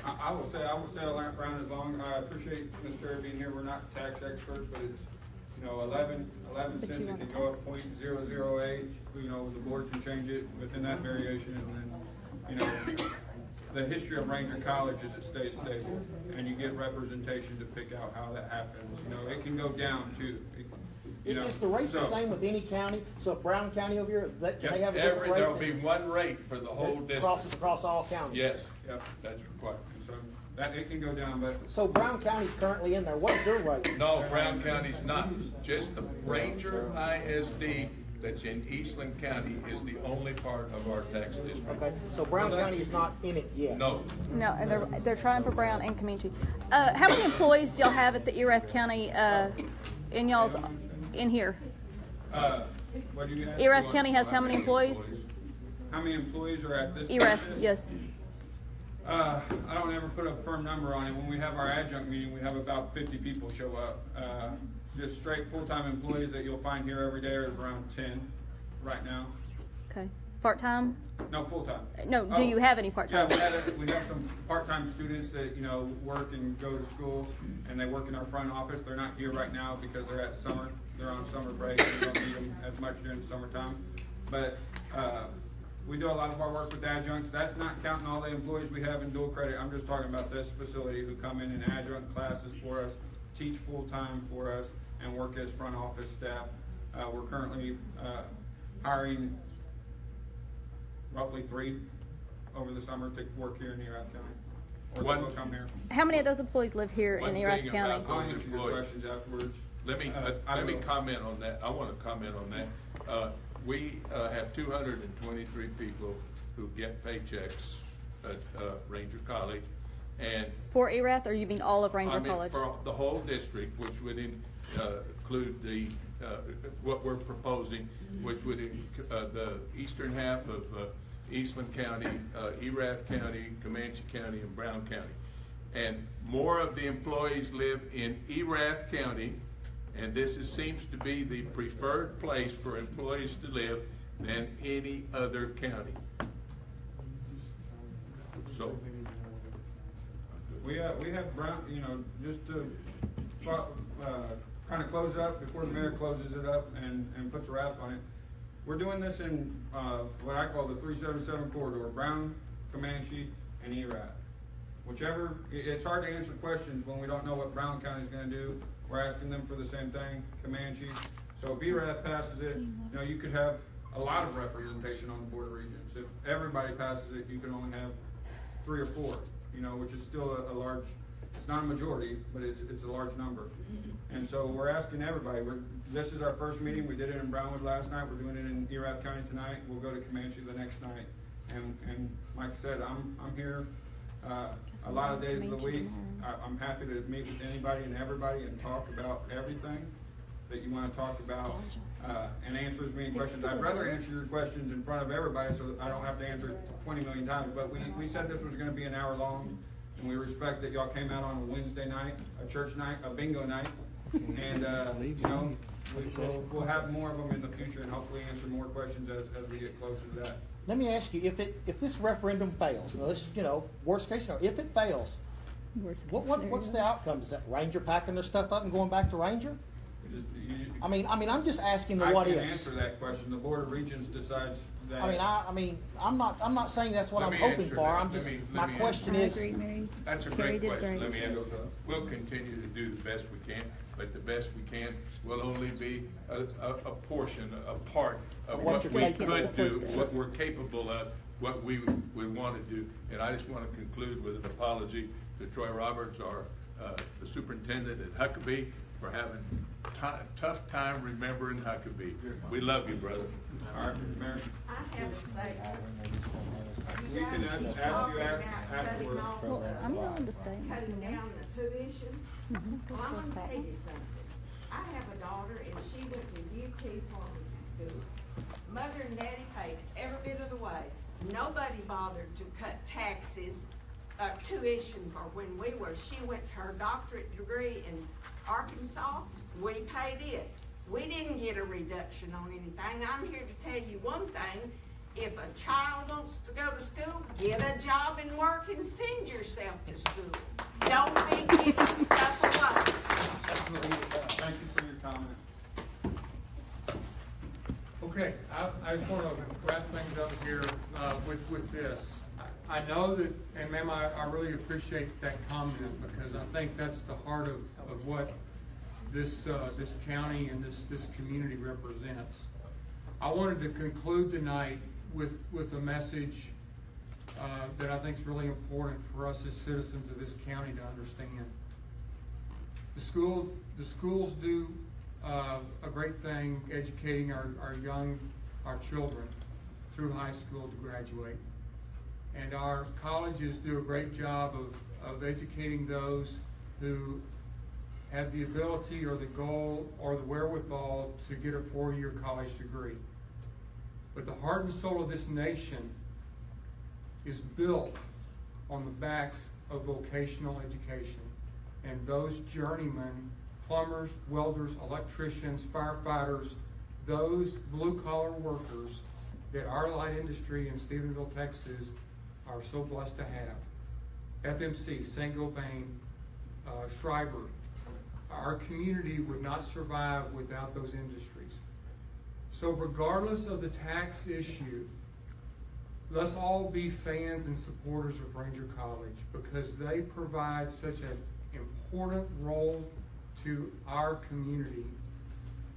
I will stay around as long. I appreciate Ms. Terry being here. We're not tax experts, but it's, 11 But cents. you It want can go up 0.008. The board can change it within that variation, and then, the history of Ranger College is it stays stable, and you get representation to pick out how that happens. It can go down too. Is the rate the so- same with any county? So if Brown County over here, can they have a different rate? There'll be one rate for the whole district. Crosses across all counties? Yes, Yep. that's required. And so that it can go down, but So Brown County's currently in there. What is their rate? No, Brown County's not. Just the Ranger ISD that's in Eastland County is the only part of our tax district. Okay, so Brown County is not in it yet? No. No, and they're trying for Brown and Comanche. How many employees do y'all have at the Erath County, in here? what do you ask? Erath County has how many employees? How many employees are at this? Erath, campus? yes. I don't ever put a firm number on it. When we have our adjunct meeting, we have about 50 people show up. Just straight full-time employees that you'll find here every day are around 10 right now. Okay. Part-time? No, full-time. No, do you have any part-time? Yeah, we have some part-time students that, work and go to school, and they work in our front office. They're not here right now because they're at summer. They're on summer break. We don't need them as much during the summertime. But we do a lot of our work with adjuncts. That's not counting all the employees we have in dual credit. I'm just talking about this facility who come in adjunct classes for us, teach full-time for us, and work as front office staff. We're currently hiring roughly 3 over the summer to work here in Erath County. Or One- they'll come here. How many of those employees live here in One Erath thing County? about I'll those answer your employees. questions afterwards. Let me comment on that. I want to comment on that. We have 223 people who get paychecks at Ranger College, and For Erath, or you mean all of Ranger I mean, College? for the whole district, which would include the what we're proposing, which would the eastern half of Eastland County, Erath County, Comanche County, and Brown County. And more of the employees live in Erath County, and seems to be the preferred place for employees to live than any other county. So, We have Brown, just to kind of close it up before the mayor closes it up and puts a wrap on it. We're doing this in what I call the 377 corridor, Brown, Comanche, and Erath. Whichever, it's hard to answer questions when we don't know what Brown County is going to do. We're asking them for the same thing, Comanche. So if Erath passes it, you could have a lot of representation on the Board of Regents. If everybody passes it, you can only have 3 or 4, which is still a large, it's not a majority, but it's a large number. And so we're asking everybody, this is our first meeting. We did it in Brownwood last night. We're doing it in Erath County tonight. We'll go to Comanche the next night. And like I said, I'm here a lot of days of the week. I'm happy to meet with anybody and everybody and talk about everything that you want to talk about and answer as many questions. I'd rather answer your questions in front of everybody so that I don't have to answer it 20 million times. But we said this was going to be an hour long, and we respect that y'all came out on a Wednesday night, a church night, a bingo night, and we'll have more of them in the future and hopefully answer more questions as we get closer to that. Let me ask you, if this referendum fails, worst case scenario, if it fails, what's the outcome? Is that Ranger packing their stuff up and going back to Ranger? I mean, I'm just asking the what ifs. I can't answer that question. The Board of Regents decides that. I'm not saying that's what I'm hoping for. I'm just, my question is. I agree, Mary. That's a Carrie great did question. great. Let me answer. We'll continue to do the best we can, but the best we can will only be a portion, a part of what we could do, what we're capable of, what we would want to do. And I just want to conclude with an apology to Troy Roberts, the superintendent at Huckabee, for having tough time remembering Huckabee. We love you, brother. All right, Mayor. I have a statement. You can ask you afterwards. Well, I'm willing to stay. Cutting down the tuition. Well, I'm gonna tell you something. I have a daughter and she went to UT Pharmacy School. Mother and daddy paid every bit of the way. Nobody bothered to cut taxes, tuition for when we were. She went to her doctorate degree in Arkansas. We paid it. We didn't get a reduction on anything. I'm here to tell you one thing. If a child wants to go to school, get a job and work and send yourself to school. Don't be giving stuff away. Thank you for your comment. Okay, I just want to wrap things up here with this. I know that, and ma'am, I really appreciate that comment because I think that's the heart of what this county and this community represents. I wanted to conclude tonight with a message that I think is really important for us as citizens of this county to understand. The schools do a great thing educating our children through high school to graduate. And our colleges do a great job of educating those who have the ability or the goal or the wherewithal to get a 4-year college degree. But the heart and soul of this nation is built on the backs of vocational education. And those journeymen, plumbers, welders, electricians, firefighters, those blue-collar workers that our light industry in Stephenville, Texas are so blessed to have. FMC, Saint-Gobain, Schreiber, our community would not survive without those industries. So regardless of the tax issue, let's all be fans and supporters of Ranger College because they provide such an important role to our community.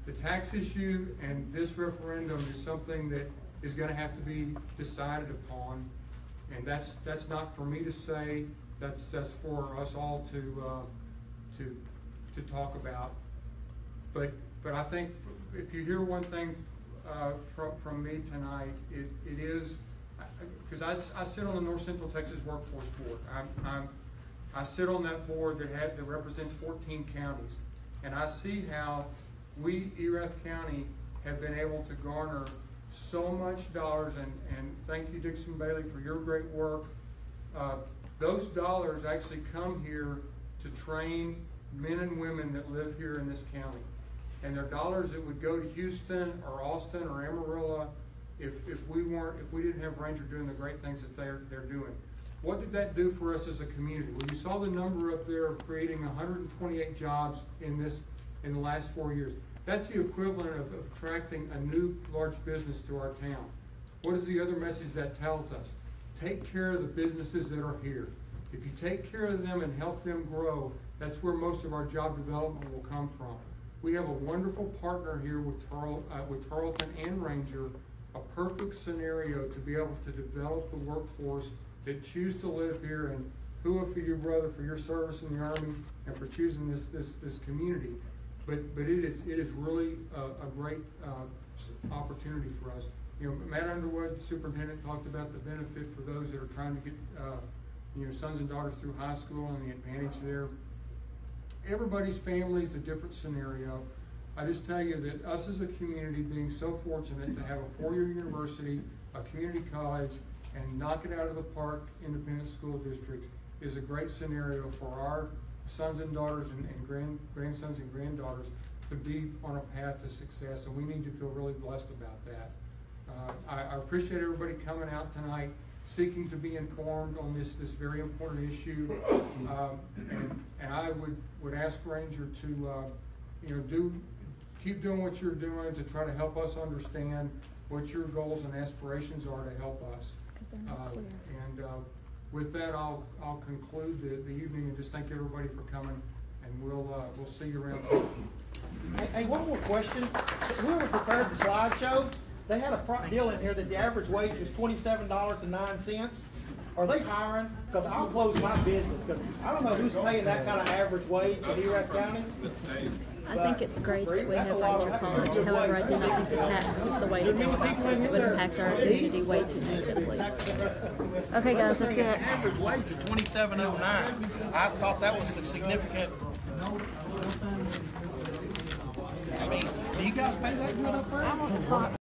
The tax issue and this referendum is something that is going to have to be decided upon, and that's not for me to say. That's for us all to talk about. But I think if you hear one thing from me tonight, it is because I sit on the North Central Texas Workforce Board. I sit on that board that represents 14 counties, and I see how we, Erath County, have been able to garner so much dollars, and thank you, Dixon Bailey, for your great work. Those dollars actually come here to train men and women that live here in this county. And they're dollars that would go to Houston or Austin or Amarillo if we didn't have Ranger doing the great things that they're doing. What did that do for us as a community? Well, you saw the number up there of creating 128 jobs in the last 4 years. That's the equivalent of attracting a new large business to our town. What is the other message that tells us? Take care of the businesses that are here. If you take care of them and help them grow, that's where most of our job development will come from. We have a wonderful partner here with Tarleton and Ranger, a perfect scenario to be able to develop the workforce that choose to live here, and hooah for you, brother, for your service in the Army and for choosing this community. But it is really a great opportunity for us. You know, Matt Underwood, the superintendent, talked about the benefit for those that are trying to get sons and daughters through high school and the advantage there. Everybody's family is a different scenario. I just tell you that us as a community being so fortunate to have a 4-year university, a community college, and knock it out of the park independent school districts is a great scenario for our sons and daughters and grandsons and granddaughters to be on a path to success, and we need to feel really blessed about that. I appreciate everybody coming out tonight, seeking to be informed on this very important issue, and I would ask Ranger to keep doing what you're doing to try to help us understand what your goals and aspirations are to help us. With that, I'll conclude the evening and just thank everybody for coming, and we'll see you around. Hey, one more question. Whoever prepared the slideshow, they had a deal in here that the average wage was $27.09. Are they hiring? Because I'll close my business because I don't know who's paying that kind of average wage in Erath County. I think it's great that we have Ranger College. However, I do not think the tax is the way to go about this. It would impact our community way too negatively. Okay, guys, that's it. Average wage of $27.09. I thought that was a significant. I mean, do you guys pay that good up there? I want to talk.